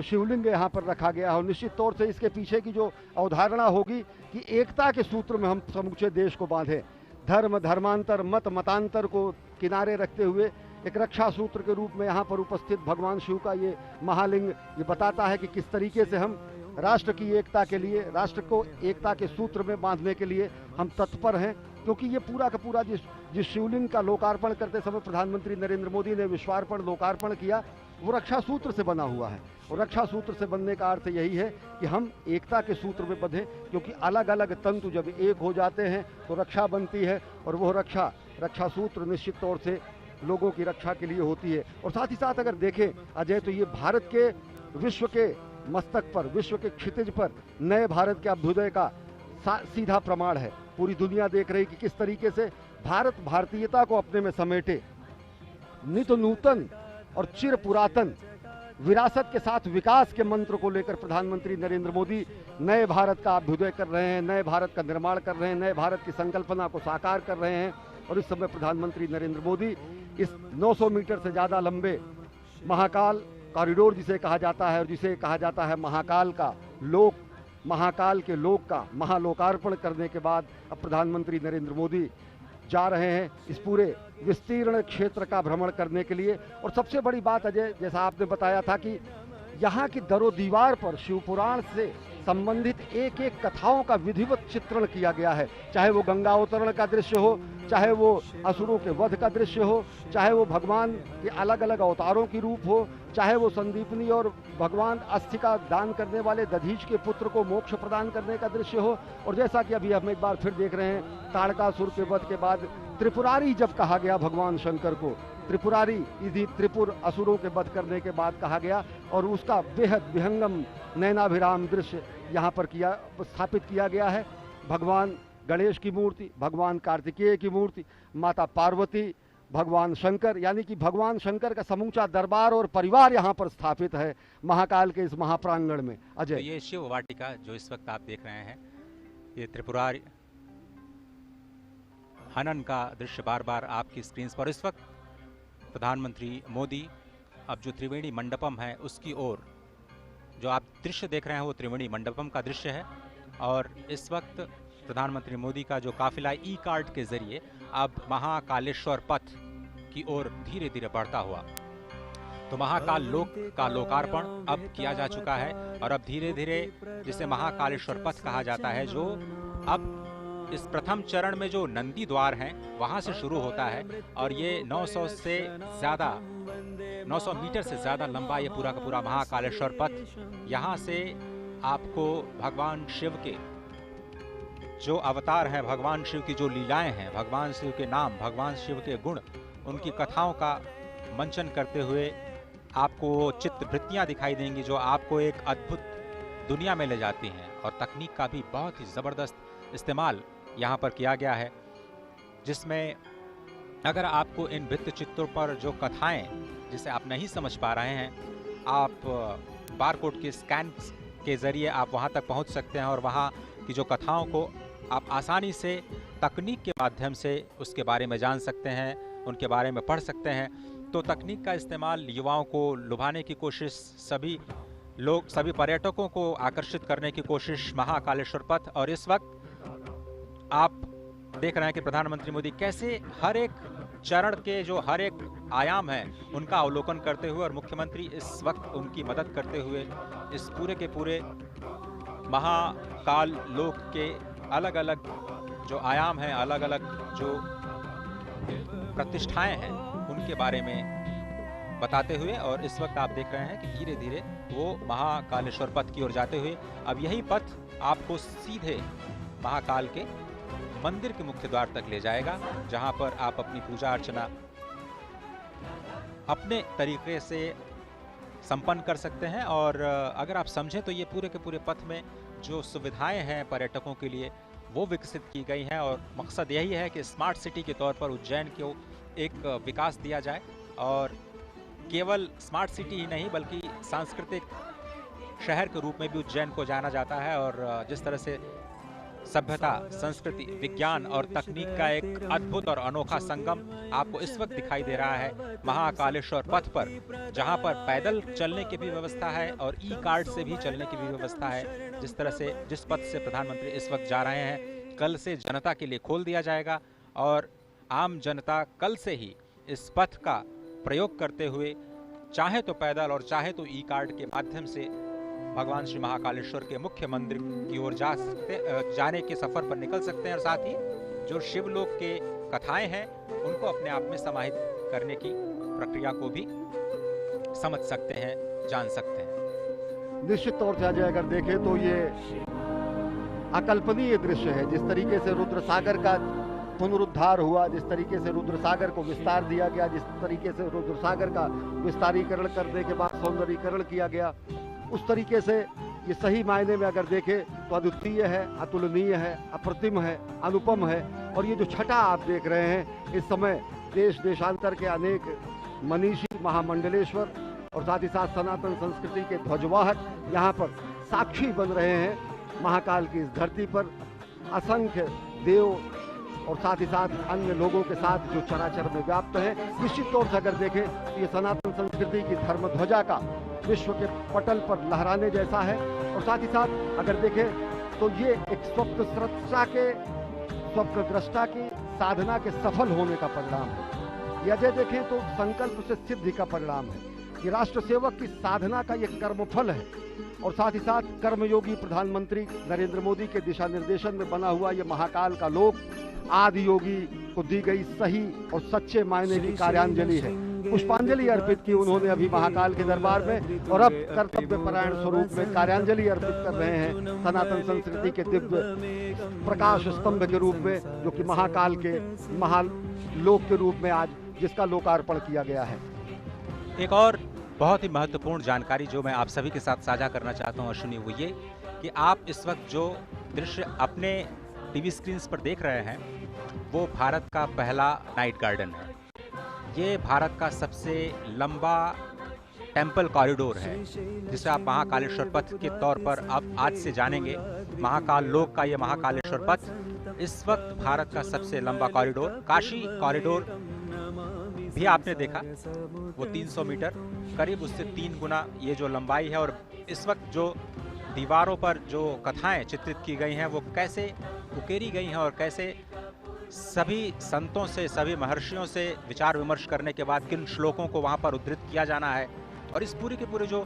शिवलिंग यहाँ पर रखा गया है, और निश्चित तौर से इसके पीछे की जो अवधारणा होगी कि एकता के सूत्र में हम समूचे देश को बांधें। धर्म धर्मांतर मत मतांतर को किनारे रखते हुए एक रक्षा सूत्र के रूप में यहाँ पर उपस्थित भगवान शिव का ये महालिंग ये बताता है कि किस तरीके से हम राष्ट्र की एकता के लिए, राष्ट्र को एकता के सूत्र में बांधने के लिए हम तत्पर हैं। क्योंकि ये पूरा का पूरा जिस शिवलिंग का लोकार्पण करते समय प्रधानमंत्री नरेंद्र मोदी ने विश्वार्पण लोकार्पण किया, वो रक्षा सूत्र से बना हुआ है। और रक्षा सूत्र से बनने का अर्थ यही है कि हम एकता के सूत्र में बंधें, क्योंकि अलग अलग तंतु जब एक हो जाते हैं तो रक्षा बनती है, और वो रक्षा सूत्र निश्चित तौर से लोगों की रक्षा के लिए होती है। और साथ ही साथ अगर देखें अजय, तो ये भारत के विश्व के मस्तक पर, विश्व के क्षितिज पर नए भारत के अभ्युदय का सीधा प्रमाण है। पूरी दुनिया देख रही कि किस तरीके से भारत भारतीयता को अपने में समेटे, नित नूतन और चिर पुरातन विरासत के साथ विकास के मंत्र को लेकर प्रधानमंत्री नरेंद्र मोदी नए भारत का अभ्युदय कर रहे हैं, नए भारत का निर्माण कर रहे हैं, नए भारत की संकल्पना को साकार कर रहे हैं। और इस समय प्रधानमंत्री नरेंद्र मोदी इस 900 मीटर से ज़्यादा लंबे महाकाल कॉरिडोर जिसे कहा जाता है, और जिसे कहा जाता है महाकाल का लोक, महाकाल के लोक का महालोकार्पण करने के बाद अब प्रधानमंत्री नरेंद्र मोदी जा रहे हैं इस पूरे विस्तीर्ण क्षेत्र का भ्रमण करने के लिए। और सबसे बड़ी बात अजय, जैसा आपने बताया था कि यहाँ की दरो दीवार पर शिवपुराण से संबंधित एक एक कथाओं का विधिवत चित्रण किया गया है। चाहे वो गंगा अवतरण का दृश्य हो, चाहे वो असुरों के वध का दृश्य हो, चाहे वो भगवान के अलग अलग अवतारों की रूप हो, चाहे वो संदीपनी और भगवान अस्थि का दान करने वाले दधीच के पुत्र को मोक्ष प्रदान करने का दृश्य हो। और जैसा कि अभी हम एक बार फिर देख रहे हैं, ताड़कासुर के वध के बाद त्रिपुरारी जब कहा गया भगवान शंकर को, त्रिपुरारी इसी त्रिपुर असुरों के वध करने के बाद कहा गया, और उसका बेहद विहंगम नैनाभिराम दृश्य यहाँ पर स्थापित किया गया है। भगवान गणेश की मूर्ति, भगवान कार्तिकेय की मूर्ति, माता पार्वती, भगवान शंकर, यानी कि भगवान शंकर का समूचा दरबार और परिवार यहाँ पर स्थापित है महाकाल के इस महाप्रांगण में। अजय, तो ये शिव वाटिका जो इस वक्त आप देख रहे हैं, ये त्रिपुरारी हनन का दृश्य बार बार आपकी स्क्रीन पर। इस वक्त प्रधानमंत्री मोदी अब जो त्रिवेणी मंडपम है उसकी ओर, जो आप दृश्य देख रहे हैं वो त्रिवेणी मंडपम का दृश्य है। और इस वक्त प्रधानमंत्री मोदी का जो काफिला ई कार्ट के जरिए अब महाकालेश्वर पथ की ओर धीरे धीरे बढ़ता हुआ, तो महाकाल लोक का लोकार्पण अब किया जा चुका है। और अब धीरे धीरे जिसे महाकालेश्वर पथ कहा जाता है, जो अब इस प्रथम चरण में जो नंदी द्वार हैं वहां से शुरू होता है, और ये 900 मीटर से ज्यादा लंबा ये पूरा का पूरा महाकालेश्वर पथ, यहाँ से आपको भगवान शिव के जो अवतार हैं, भगवान शिव की जो लीलाएं हैं, भगवान शिव के नाम, भगवान शिव के गुण, उनकी कथाओं का मंचन करते हुए आपको चित्रवृत्तियां दिखाई देंगी जो आपको एक अद्भुत दुनिया में ले जाती हैं। और तकनीक का भी बहुत ही ज़बरदस्त इस्तेमाल यहाँ पर किया गया है, जिसमें अगर आपको इन भित्ति चित्रों पर जो कथाएं जिसे आप नहीं समझ पा रहे हैं, आप बारकोड के स्कैन के ज़रिए आप वहाँ तक पहुँच सकते हैं और वहाँ की जो कथाओं को आप आसानी से तकनीक के माध्यम से उसके बारे में जान सकते हैं, उनके बारे में पढ़ सकते हैं। तो तकनीक का इस्तेमाल युवाओं को लुभाने की कोशिश, सभी पर्यटकों को आकर्षित करने की कोशिश महाकालेश्वर पथ। और इस वक्त आप देख रहे हैं कि प्रधानमंत्री मोदी कैसे हर एक चरण के जो हर एक आयाम है उनका अवलोकन करते हुए, और मुख्यमंत्री इस वक्त उनकी मदद करते हुए इस पूरे के पूरे महाकाल लोक के अलग अलग जो आयाम हैं, अलग अलग जो प्रतिष्ठाएं हैं, उनके बारे में बताते हुए। और इस वक्त आप देख रहे हैं कि धीरे धीरे वो महाकालेश्वर पथ की ओर जाते हुए अब यही पथ आपको सीधे महाकाल के मंदिर के मुख्य द्वार तक ले जाएगा, जहां पर आप अपनी पूजा अर्चना अपने तरीके से संपन्न कर सकते हैं। और अगर आप समझें तो ये पूरे के पूरे पथ में जो सुविधाएं हैं पर्यटकों के लिए वो विकसित की गई हैं, और मकसद यही है कि स्मार्ट सिटी के तौर पर उज्जैन को एक विकास दिया जाए। और केवल स्मार्ट सिटी ही नहीं बल्कि सांस्कृतिक शहर के रूप में भी उज्जैन को जाना जाता है। और जिस तरह से सभ्यता, संस्कृति, विज्ञान और तकनीक का एक अद्भुत और अनोखा संगम आपको इस वक्त दिखाई दे रहा है महाकालेश्वर पथ पर, जहां पर पैदल चलने की भी व्यवस्था है और ई कार्ड से भी चलने की भी व्यवस्था है। जिस तरह से जिस पथ से प्रधानमंत्री इस वक्त जा रहे हैं, कल से जनता के लिए खोल दिया जाएगा। और आम जनता कल से ही इस पथ का प्रयोग करते हुए चाहे तो पैदल और चाहे तो ई कार्ड के माध्यम से भगवान श्री महाकालेश्वर के मुख्य मंदिर की ओर जाने के सफर पर निकल सकते हैं और साथ ही जो शिवलोक के कथाएं हैं उनको अपने आप में समाहित करने की प्रक्रिया को भी समझ सकते हैं, जान सकते हैं। निश्चित तौर से अजय अगर देखें तो ये अकल्पनीय दृश्य है। जिस तरीके से रुद्र सागर का पुनरुद्धार हुआ, जिस तरीके से रुद्र सागर को विस्तार दिया गया, जिस तरीके से रुद्र सागर का विस्तारीकरण करने के बाद सौंदर्यीकरण किया गया, उस तरीके से ये सही मायने में अगर देखें तो अद्वितीय है, अतुलनीय है, अप्रतिम है, अनुपम है। और ये जो छटा आप देख रहे हैं, इस समय देश देशांतर के अनेक मनीषी, महामंडलेश्वर और साथ ही साथ सनातन संस्कृति के ध्वजवाहक यहाँ पर साक्षी बन रहे हैं। महाकाल की इस धरती पर असंख्य देव और साथ ही साथ अन्य लोगों के साथ जो चराचर में व्याप्त है। निश्चित तौर से अगर देखें तो ये सनातन संस्कृति की धर्म ध्वजा का विश्व के पटल पर लहराने जैसा है। और साथ ही साथ अगर देखें तो ये एक स्वप्नद्रष्टा की साधना के सफल होने का परिणाम है। अजय देखें तो संकल्प से सिद्धि का परिणाम है। ये राष्ट्र सेवक की साधना का ये कर्मफल है। और साथ ही साथ कर्मयोगी प्रधानमंत्री नरेंद्र मोदी के दिशा निर्देशन में बना हुआ ये महाकाल का लोक आदि योगी को दी गई सही और सच्चे मायने की कार्यांजलि है। पुष्पांजलि अर्पित की उन्होंने अभी महाकाल के दरबार में, और अब कर्तव्य परायण स्वरूप में कार्यांजलि अर्पित कर रहे हैं सनातन संस्कृति के दिव्य प्रकाश स्तंभ के रूप में, जो कि महाकाल के महालोक के रूप में आज जिसका लोकार्पण किया गया है। एक और बहुत ही महत्वपूर्ण जानकारी जो मैं आप सभी के साथ साझा करना चाहता हूँ अश्विनी, वो ये कि आप इस वक्त जो दृश्य अपने टीवी स्क्रीन पर देख रहे हैं वो भारत का पहला नाइट गार्डन है। ये भारत का सबसे लंबा टेम्पल कॉरिडोर है जिसे आप महाकालेश्वर पथ के तौर पर अब आज से जानेंगे। महाकाल लोक का ये महाकालेश्वर पथ इस वक्त भारत का सबसे लंबा कॉरिडोर, काशी कॉरिडोर भी आपने देखा, वो 300 मीटर करीब उससे 3 गुना ये जो लंबाई है। और इस वक्त जो दीवारों पर जो कथाएं चित्रित की गई हैं वो कैसे उकेरी गई हैं और कैसे सभी संतों से, सभी महर्षियों से विचार विमर्श करने के बाद किन श्लोकों को वहाँ पर उद्धृत किया जाना है। और इस पूरे के पूरे जो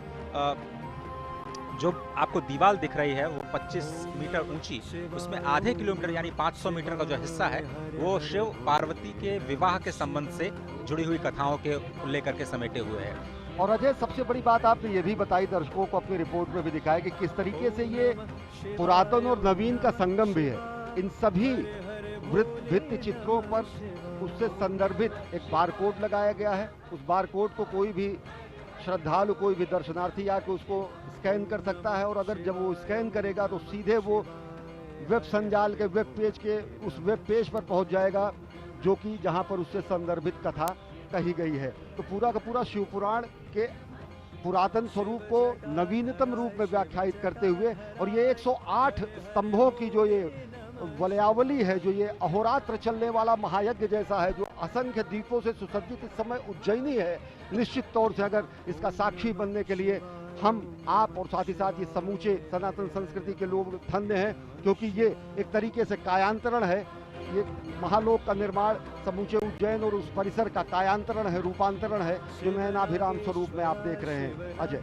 आपको दीवार दिख रही है वो 25 मीटर ऊंची, उसमें आधे किलोमीटर यानी 500 मीटर का जो हिस्सा है वो शिव पार्वती के विवाह के संबंध से जुड़ी हुई कथाओं के लेकर के समेटे हुए है। और अजय, सबसे बड़ी बात आपने ये भी बताई, दर्शकों को अपनी रिपोर्ट में भी दिखाया कि किस तरीके से ये पुरातन और नवीन का संगम भी है। इन सभी भित्ति चित्रों पर उससे संदर्भित एक बारकोड लगाया गया है। उस बारकोड को कोई भी श्रद्धालु, कोई भी दर्शनार्थी आके उसको स्कैन कर सकता है। और अगर जब वो स्कैन करेगा तो सीधे वो वेब संजाल के वेब पेज के उस वेब पेज पर पहुंच जाएगा जो कि जहां पर उससे संदर्भित कथा कही गई है। तो पूरा का पूरा शिवपुराण के पुरातन स्वरूप को नवीनतम रूप में व्याख्यायित करते हुए, और ये 108 स्तंभों की जो ये वलयावली है, जो ये अहोरात्र चलने वाला महायज्ञ जैसा है, जो असंख्य दीपों से सुसज्जित इस समय उज्जैनी है, निश्चित तौर से अगर इसका साक्षी बनने के लिए हम, आप और साथ ही साथ ये समूचे सनातन संस्कृति के लोग धन्य हैं, क्योंकि ये एक तरीके से कायांतरण है। ये महालोक का निर्माण समूचे उज्जैन और उस परिसर का कायांतरण है, रूपांतरण है, जो नयनाभिराम स्वरूप में आप देख रहे हैं। अजय,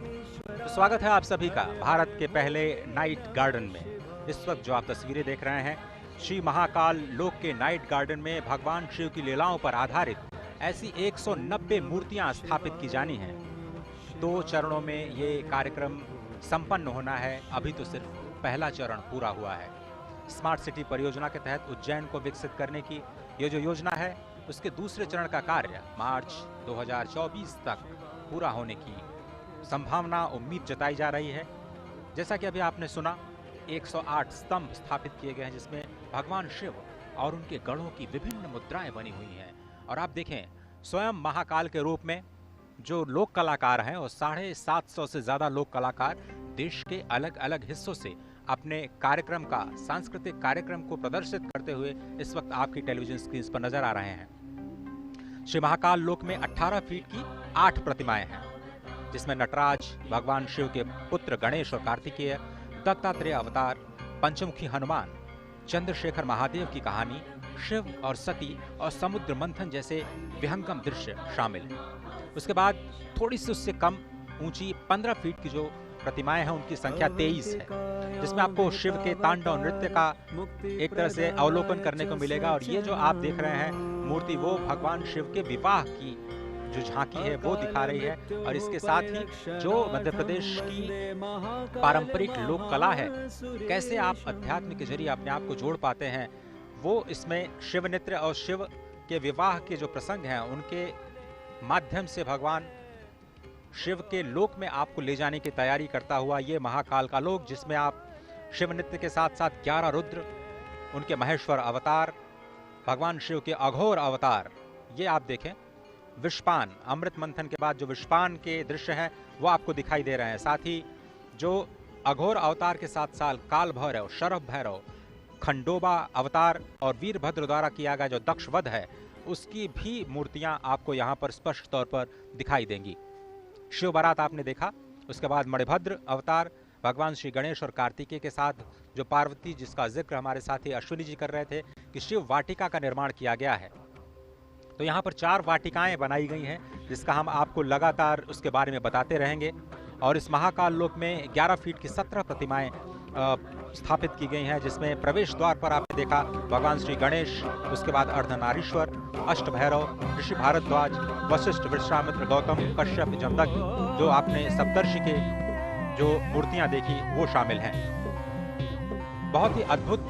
स्वागत है आप सभी का भारत के पहले नाइट गार्डन में। इस वक्त जो आप तस्वीरें देख रहे हैं श्री महाकाल लोक के नाइट गार्डन में भगवान शिव की लीलाओं पर आधारित ऐसी 190 मूर्तियां स्थापित की जानी हैं। 2 चरणों में ये कार्यक्रम संपन्न होना है। अभी तो सिर्फ पहला चरण पूरा हुआ है। स्मार्ट सिटी परियोजना के तहत उज्जैन को विकसित करने की ये जो योजना है उसके दूसरे चरण का कार्य मार्च 2024 तक पूरा होने की संभावना, उम्मीद जताई जा रही है। जैसा कि अभी आपने सुना, 108 स्तंभ स्थापित किए गए हैं जिसमें भगवान शिव और उनके गढ़ों की विभिन्न मुद्राएं बनी हुई हैं। और आप देखें, स्वयं महाकाल के रूप में जो लोक कलाकार हैं और 750 से ज़्यादा लोक कलाकार देश के अलग अलग हिस्सों से अपने कार्यक्रम का, सांस्कृतिक कार्यक्रम को प्रदर्शित करते हुए इस वक्त आपकी टेलीविजन स्क्रीन पर नजर आ रहे हैं। श्री महाकाल लोक में 18 फीट की 8 प्रतिमाएं हैं जिसमें नटराज, भगवान शिव के पुत्र गणेश और कार्तिकेय, दत्तात्रेय अवतार, पंचमुखी हनुमान, चंद्रशेखर महादेव की कहानी, शिव और सती और समुद्र मंथन जैसे विहंगम दृश्य शामिल हैं। उसके बाद थोड़ी सी उससे कम ऊंची 15 फीट की जो प्रतिमाएं हैं उनकी संख्या 23 है, जिसमें आपको शिव के तांडव नृत्य का एक तरह से अवलोकन करने को मिलेगा। और ये जो आप देख रहे हैं मूर्ति, वो भगवान शिव के विवाह की जो झांकी है वो दिखा रही है। और इसके साथ ही जो मध्य प्रदेश की पारंपरिक लोक कला है, कैसे आप अध्यात्म के जरिए अपने आप को जोड़ पाते हैं, वो इसमें शिव नृत्य और शिव के विवाह के जो प्रसंग हैं उनके माध्यम से भगवान शिव के लोक में आपको ले जाने की तैयारी करता हुआ ये महाकाल का लोक, जिसमें आप शिव नृत्य के साथ साथ 11 रुद्र, उनके महेश्वर अवतार, भगवान शिव के अघोर अवतार, ये आप देखें। विषपान, अमृत मंथन के बाद जो विषपान के दृश्य हैं वो आपको दिखाई दे रहे हैं। साथ ही जो अघोर अवतार के साथ साथ काल भैरव, शरभ भैरव, खंडोबा अवतार और वीरभद्र द्वारा किया गया जो दक्ष वध है, उसकी भी मूर्तियां आपको यहाँ पर स्पष्ट तौर पर दिखाई देंगी। शिव बारात आपने देखा, उसके बाद मणिभद्र अवतार, भगवान श्री गणेश और कार्तिकेय के साथ जो पार्वती, जिसका जिक्र हमारे साथी अश्विनी जी कर रहे थे कि शिव वाटिका का निर्माण किया गया है। तो यहाँ पर 4 वाटिकाएं बनाई गई हैं, जिसका हम आपको लगातार उसके बारे में बताते रहेंगे। और इस महाकाल लोक में 11 फीट की 17 प्रतिमाएं स्थापित की गई हैं, जिसमें प्रवेश द्वार पर आपने देखा भगवान श्री गणेश, उसके बाद अर्धनारीश्वर, अष्ट भैरव, ऋषि भारद्वाज, वशिष्ठ, विश्वामित्र, गौतम, कश्यप, जमदग्नि, जो आपने सप्तर्षि के जो मूर्तियां देखी वो शामिल हैं। बहुत ही अद्भुत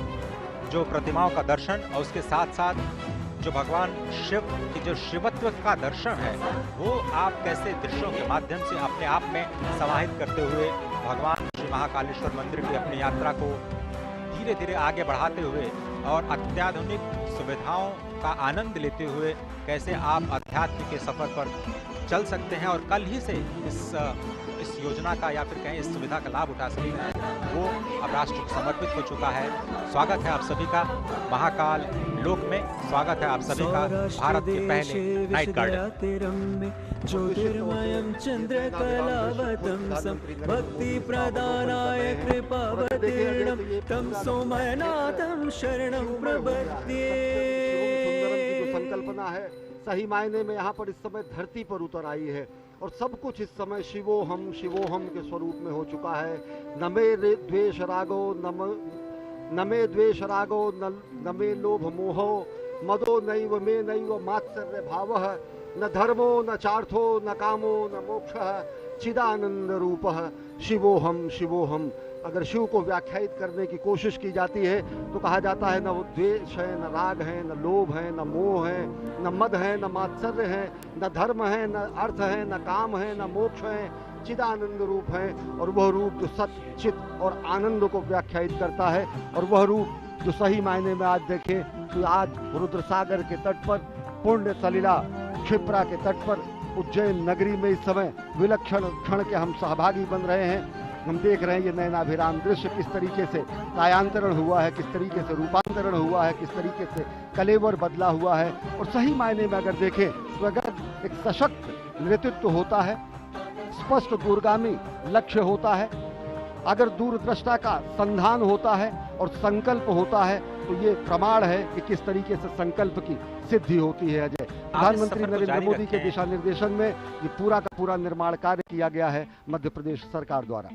जो प्रतिमाओं का दर्शन और उसके साथ साथ जो भगवान शिव की जो शिवत्व का दर्शन है, वो आप कैसे दृश्यों के माध्यम से अपने आप में समाहित करते हुए भगवान श्री महाकालेश्वर मंदिर की अपनी यात्रा को धीरे धीरे आगे बढ़ाते हुए और अत्याधुनिक सुविधाओं का आनंद लेते हुए कैसे आप अध्यात्म के सफर पर चल सकते हैं और कल ही से इस योजना का या फिर कहें इस सुविधा का लाभ उठा सकते हैं, वो अब राष्ट्र को समर्पित हो चुका है। स्वागत है आप सभी का महाकाल लोक में, स्वागत है आप सभी का भारत के पहले नाइट गार्डन। ज्योतिर्मयं चंद्र कलावतम सम भक्ति प्रदानाय कृपावतीर्णं तम सोमनाथं शरणं प्रपद्ये। संकल्पना है सही मायने में यहाँ पर इस समय धरती पर उतर आई है और सब कुछ इस समय शिवोहम के स्वरूप में हो चुका है। न मे द्वेष रागो न मे द्वेष रागो न मे लोभ मोहो मदो नैव मे नैव मात्सर्य भावः न धर्मो न चार्थो न कामो न मोक्षः चिदानंद रूपः शिवोहम। अगर शिव को व्याख्यायित करने की कोशिश की जाती है तो कहा जाता है न वो द्वेष है, न राग है, न लोभ है, न मोह है, न मद है, न मात्सर्य है, न धर्म है, न अर्थ है, न काम है, न मोक्ष है, चिदानंद रूप है। और वह रूप जो सत्य, चित और आनंद को व्याख्यायित करता है, और वह रूप जो सही मायने में आज देखें कि आज रुद्र सागर के तट पर, पुण्य सलिला क्षिप्रा के तट पर, उज्जैन नगरी में इस समय विलक्षण क्षण के हम सहभागी बन रहे हैं। हम देख रहे हैं ये नयनाभिराम दृश्य, किस तरीके से कायांतरण हुआ है, किस तरीके से रूपांतरण हुआ है, किस तरीके से कलेवर बदला हुआ है। और सही मायने में अगर देखें तो अगर एक सशक्त नेतृत्व होता है, स्पष्ट दूरगामी लक्ष्य होता है, अगर दूरदृष्टा का संधान होता है और संकल्प होता है, तो ये प्रमाण है कि किस तरीके से संकल्प की सिद्धि होती है। अजय, प्रधानमंत्री नरेंद्र मोदी के दिशा निर्देशन में ये पूरा का पूरा निर्माण कार्य किया गया है मध्य प्रदेश सरकार द्वारा।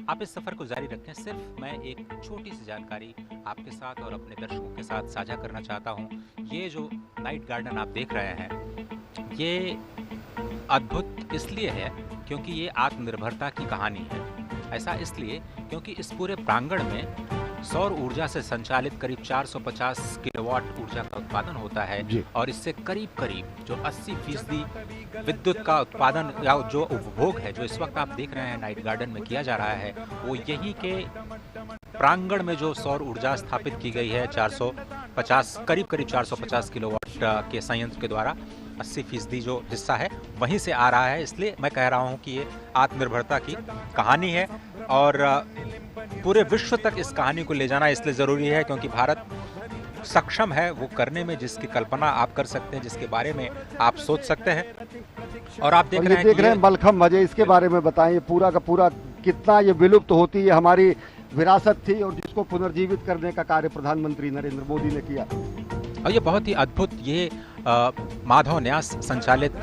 आप इस सफर को जारी रखें। सिर्फ मैं एक छोटी सी जानकारी आपके साथ और अपने दर्शकों के साथ साझा करना चाहता हूं। ये जो नाइट गार्डन आप देख रहे हैं, ये अद्भुत इसलिए है क्योंकि ये आत्मनिर्भरता की कहानी है। ऐसा इसलिए क्योंकि इस पूरे प्रांगण में सौर ऊर्जा से संचालित करीब 450 किलोवाट ऊर्जा का उत्पादन होता है और इससे करीब जो 80% विद्युत का उत्पादन या जो उपभोग है, जो इस वक्त आप देख रहे हैं नाइट गार्डन में किया जा रहा है, वो यहीं के प्रांगण में जो सौर ऊर्जा स्थापित की गई है 450 करीब 450 किलोवाट के संयंत्र के द्वारा 80% जो हिस्सा है वहीं से आ रहा है। इसलिए मैं कह रहा हूं कि ये आत्मनिर्भरता की कहानी है और पूरे विश्व तक इस कहानी को ले जाना इसलिए ज़रूरी है क्योंकि भारत सक्षम है वो करने में जिसकी कल्पना आप कर सकते हैं, जिसके बारे में आप सोच सकते हैं। और आप देख रहे हैं मलखम मजे, इसके बारे में बताएं, पूरा का पूरा कितना ये विलुप्त होती है हमारी विरासत थी और जिसको पुनर्जीवित करने का कार्य प्रधानमंत्री नरेंद्र मोदी ने किया। और ये बहुत ही अद्भुत ये माधव न्यास संचालित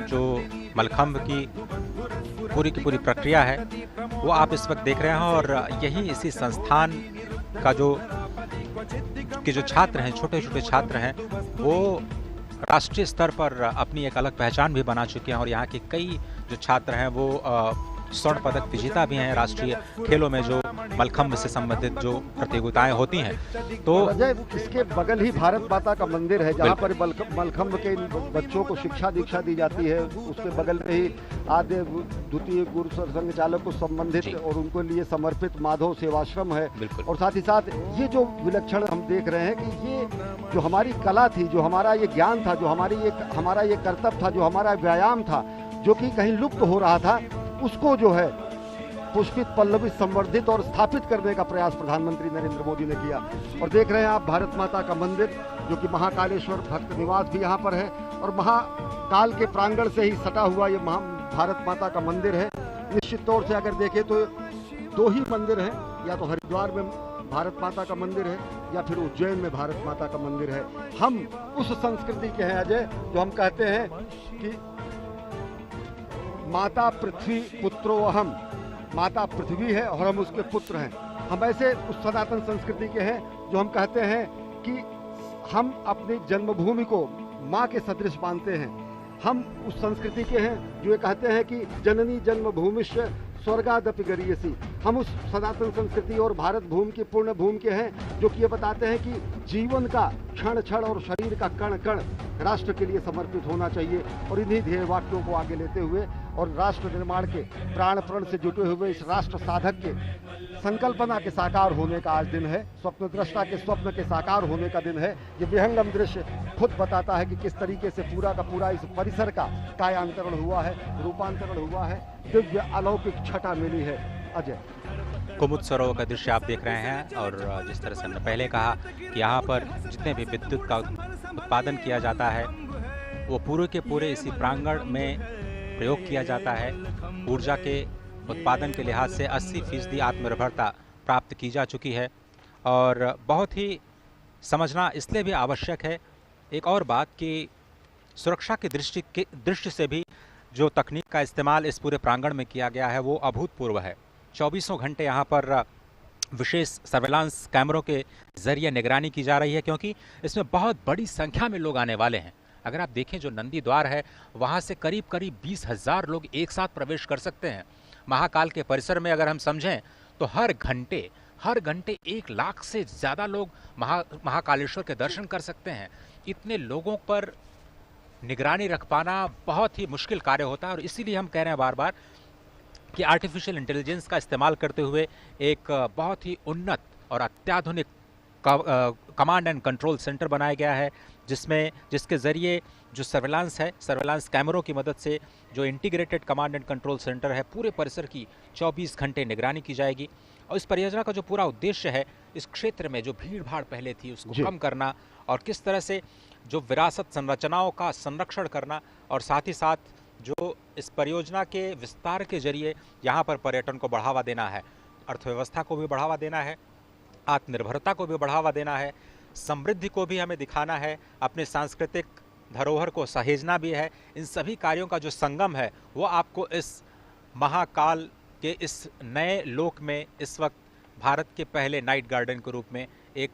जो मलखंब की पूरी प्रक्रिया है वो आप इस वक्त देख रहे हैं। और यही इसी संस्थान का जो छात्र हैं, छोटे छोटे छात्र हैं, वो राष्ट्रीय स्तर पर अपनी एक अलग पहचान भी बना चुके हैं। और यहाँ के कई जो छात्र हैं वो स्वर्ण पदक विजेता भी हैं राष्ट्रीय खेलों में, जो मलखंब से संबंधित जो प्रतियोगिताएं होती हैं। तो इसके बगल ही भारत माता का मंदिर है जहाँ पर मलखंब के बच्चों को शिक्षा दीक्षा दी जाती है। उसके बगल में ही आद्य द्वितीय गुरु संघ चालक को संबंधित और उनको लिए समर्पित माधव सेवाश्रम है। और साथ ही साथ ये जो विलक्षण हम देख रहे हैं कि ये जो हमारी कला थी, जो हमारा ये ज्ञान था, जो हमारा ये कर्तव्य था, जो हमारा व्यायाम था, जो कि कहीं लुप्त हो रहा था, उसको जो है पुष्पित पल्लवित संवर्धित और स्थापित करने का प्रयास प्रधानमंत्री नरेंद्र मोदी ने किया। और देख रहे हैं आप भारत माता का मंदिर, जो कि महाकालेश्वर भक्त निवास भी यहाँ पर है और महाकाल के प्रांगण से ही सटा हुआ ये भारत माता का मंदिर है। निश्चित तौर से अगर देखें तो दो ही मंदिर हैं, या तो हरिद्वार में भारत माता का मंदिर है या फिर उज्जैन में भारत माता का मंदिर है। हम उस संस्कृति के हैं अजय, जो हम कहते हैं कि माता पृथ्वी पुत्रो अहम, माता पृथ्वी है और हम उसके पुत्र हैं। हम ऐसे उस सनातन संस्कृति के हैं जो हम कहते हैं कि हम अपनी जन्मभूमि को माँ के सदृश मानते हैं। हम उस संस्कृति के हैं जो ये कहते हैं कि जननी जन्मभूमिश्च स्वर्गादपि गरीयसी। हम उस सनातन संस्कृति और भारत भूमि की पूर्ण भूमि के हैं जो कि ये बताते हैं कि जीवन का क्षण क्षण और शरीर का कण कण राष्ट्र के लिए समर्पित होना चाहिए। और इन्हीं ध्येय वाक्यों को आगे लेते हुए और राष्ट्र निर्माण के प्राण प्रण से जुटे हुए इस राष्ट्र साधक के संकल्पना के साकार होने का आज दिन है, स्वप्न दृष्टा के स्वप्न के साकार होने का दिन है। ये विहंगम दृश्य खुद बताता है कि किस तरीके से पूरा का पूरा इस परिसर का कायांतरण हुआ है, रूपांतरण हुआ है, दिव्य अलौकिक छटा मिली है। अजय, कुमुद सरोवर का दृश्य आप देख रहे हैं। और जिस तरह से हमने पहले कहा कि यहाँ पर जितने भी विद्युत का उत्पादन किया जाता है वो पूरे के पूरे इसी प्रांगण में प्रयोग किया जाता है। ऊर्जा के उत्पादन के लिहाज से 80% आत्मनिर्भरता प्राप्त की जा चुकी है। और बहुत ही समझना इसलिए भी आवश्यक है एक और बात कि सुरक्षा की दृष्टि से भी जो तकनीक का इस्तेमाल इस पूरे प्रांगण में किया गया है वो अभूतपूर्व है। 24 घंटे यहाँ पर विशेष सर्वेलांस कैमरों के जरिए निगरानी की जा रही है, क्योंकि इसमें बहुत बड़ी संख्या में लोग आने वाले हैं। अगर आप देखें जो नंदी द्वार है वहाँ से करीब 20,000 लोग एक साथ प्रवेश कर सकते हैं। महाकाल के परिसर में अगर हम समझें तो हर घंटे 1 लाख से ज़्यादा लोग महाकालेश्वर के दर्शन कर सकते हैं। इतने लोगों पर निगरानी रख पाना बहुत ही मुश्किल कार्य होता है। और इसीलिए हम कह रहे हैं बार बार कि आर्टिफिशियल इंटेलिजेंस का इस्तेमाल करते हुए एक बहुत ही उन्नत और अत्याधुनिक कमांड एंड कंट्रोल सेंटर बनाया गया है, जिसके ज़रिए जो सर्वेलांस कैमरों की मदद से जो integrated command and control centre है, पूरे परिसर की 24 घंटे निगरानी की जाएगी। और इस परियोजना का जो पूरा उद्देश्य है, इस क्षेत्र में जो भीड़ भाड़ पहले थी उसको कम करना और किस तरह से जो विरासत संरचनाओं का संरक्षण करना, और साथ ही साथ जो इस परियोजना के विस्तार के जरिए यहाँ पर पर्यटन को बढ़ावा देना है, अर्थव्यवस्था को भी बढ़ावा देना है, आत्मनिर्भरता को भी बढ़ावा देना है, समृद्धि को भी हमें दिखाना है, अपने सांस्कृतिक धरोहर को सहेजना भी है। इन सभी कार्यों का जो संगम है वो आपको इस महाकाल के इस नए लोक में इस वक्त भारत के पहले नाइट गार्डन के रूप में, एक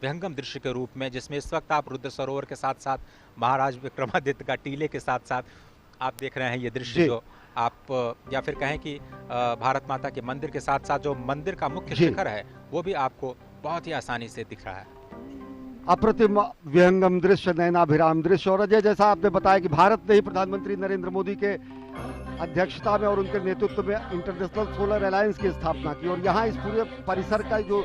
विहंगम दृश्य के रूप में, जिसमें इस वक्त आप रुद्र सरोवर के साथ साथ महाराज विक्रमादित्य का टीले के साथ साथ आप देख रहे हैं ये दृश्य, जो आप या फिर कहें कि भारत माता के मंदिर के साथ साथ जो मंदिर का मुख्य शिखर है वो भी आपको बहुत ही आसानी से दिख रहा है। अप्रतिम विहंगम दृश्य, नयनाभिराम दृश्य। और अजय, जैसा आपने बताया कि भारत ने ही प्रधानमंत्री नरेंद्र मोदी के अध्यक्षता में और उनके नेतृत्व में इंटरनेशनल सोलर अलायंस की स्थापना की, और यहाँ इस पूरे परिसर का जो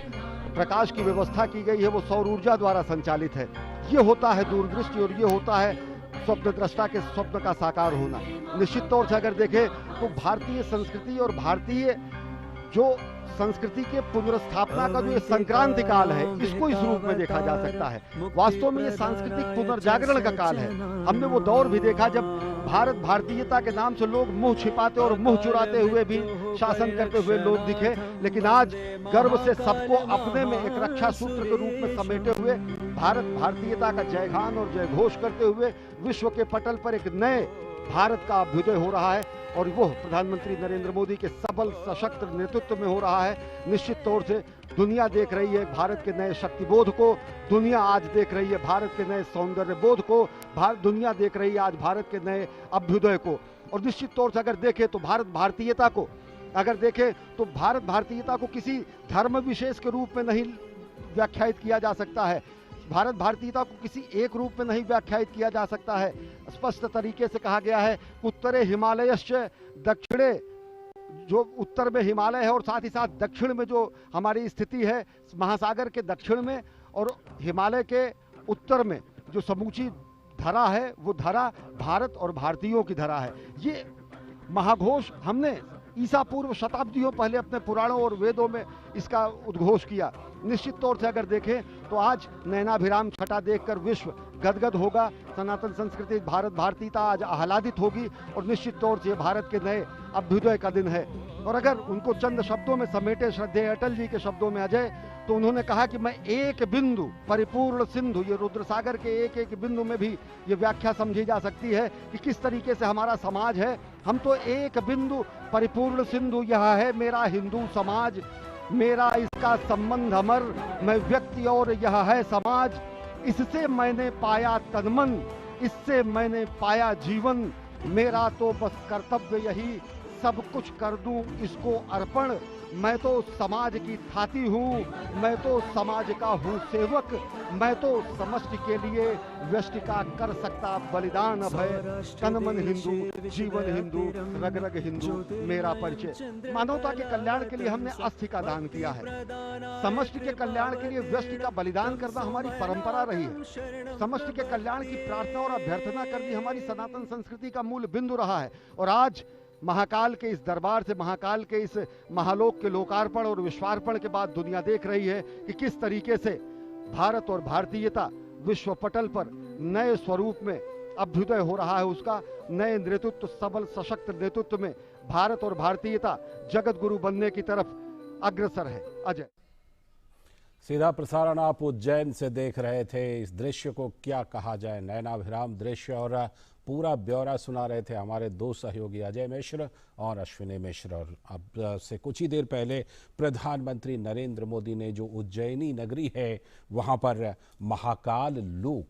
प्रकाश की व्यवस्था की गई है वो सौर ऊर्जा द्वारा संचालित है। ये होता है दूरदृष्टि और ये होता है स्वप्न दृष्टा के स्वप्न का साकार होना। निश्चित तौर से अगर देखें तो भारतीय संस्कृति और भारतीय जो संस्कृति के पुनर्स्थापना का जो संक्रांति काल है, इसको इस रूप में देखा जा सकता है। वास्तव में ये सांस्कृतिक पुनर्जागरण का काल है। हमने वो दौर भी देखा जब भारत भारतीयता के नाम से लोग मुंह छिपाते और मुंह चुराते हुए भी शासन करते हुए लोग दिखे, लेकिन आज गर्व से सबको अपने में एक रक्षा सूत्र के रूप में समेटे हुए भारत भारतीयता का जयगान और जय घोष करते हुए विश्व के पटल पर एक नए भारत का अभ्युदय हो रहा है, और वो प्रधानमंत्री नरेंद्र मोदी के सबल सशक्त नेतृत्व में हो रहा है। निश्चित तौर से दुनिया देख रही है भारत के नए शक्तिबोध को, दुनिया आज देख रही है भारत के नए सौंदर्य बोध को, दुनिया देख रही है आज भारत के नए अभ्युदय को। और निश्चित तौर से अगर देखें तो भारत भारतीयता को भारत भारतीयता को किसी धर्म विशेष के रूप में नहीं व्याख्यायित किया जा सकता है, भारत भारतीयता को किसी एक रूप में नहीं व्याख्यायित किया जा सकता है। स्पष्ट तरीके से कहा गया है, उत्तरे हिमालयश्च दक्षिणे, जो उत्तर में हिमालय है और साथ ही साथ दक्षिण में जो हमारी स्थिति है महासागर के दक्षिण में और हिमालय के उत्तर में जो समूची धरा है वो धरा भारत और भारतीयों की धरा है। ये महाघोष हमने ईसा पूर्व शताब्दियों पहले अपने पुराणों और वेदों में इसका उद्घोष किया। निश्चित तौर से अगर देखें तो आज नैनाभिराम छटा देखकर विश्व गदगद होगा, सनातन संस्कृति भारत भारतीयता आज आह्लादित होगी और निश्चित तौर से भारत के नए अभ्युदय का दिन है। और अगर उनको चंद शब्दों में समेटे श्रद्धेय अटल जी के शब्दों में अजय, तो उन्होंने कहा कि मैं एक बिंदु परिपूर्ण सिंधु, ये रुद्रसागर के एक एक बिंदु में भी ये व्याख्या समझी जा सकती है कि किस तरीके से हमारा समाज है। हम तो एक बिंदु परिपूर्ण सिंधु, यह है मेरा हिंदू समाज, मेरा इसका संबंध अमर, मैं व्यक्ति और यह है समाज, इससे मैंने पाया तनमन, इससे मैंने पाया जीवन, मेरा तो बस कर्तव्य यही सब कुछ कर दूं इसको अर्पण, मैं तो समाज की थाती हूँ, मैं तो समाज का हूँ सेवक, मैं तो समष्टि के लिए व्यष्टि का कर सकता बलिदान अभय, तन मन हिंदू जीवन हिंदू रग रग हिंदू मेरा परिचय। मानवता के कल्याण के लिए हमने अस्थि का दान किया है, समष्टि के कल्याण के लिए व्यष्टि का बलिदान करना हमारी परंपरा रही है, समष्टि के कल्याण की प्रार्थना और अभ्यर्थना करनी हमारी सनातन संस्कृति का मूल बिंदु रहा है। और आज महाकाल के इस दरबार से, महाकाल के इस महालोक के लोकार्पण और विश्वार्पण के बाद दुनिया देख रही है कि किस तरीके से भारत और भारतीयता विश्व पटल पर नए स्वरूप में अभ्युदय हो रहा है, उसका नए नेतृत्व, सबल सशक्त नेतृत्व में भारत और भारतीयता जगत गुरु बनने की तरफ अग्रसर है। अजय, सीधा प्रसारण आप उज्जैन से देख रहे थे। इस दृश्य को क्या कहा जाए, नयनाभिराम दृश्य, और पूरा ब्यौरा सुना रहे थे हमारे दो सहयोगी अजय मिश्र और अश्विनी मिश्र। और अब से कुछ ही देर पहले प्रधानमंत्री नरेंद्र मोदी ने जो उज्जैनी नगरी है वहां पर महाकाल लोक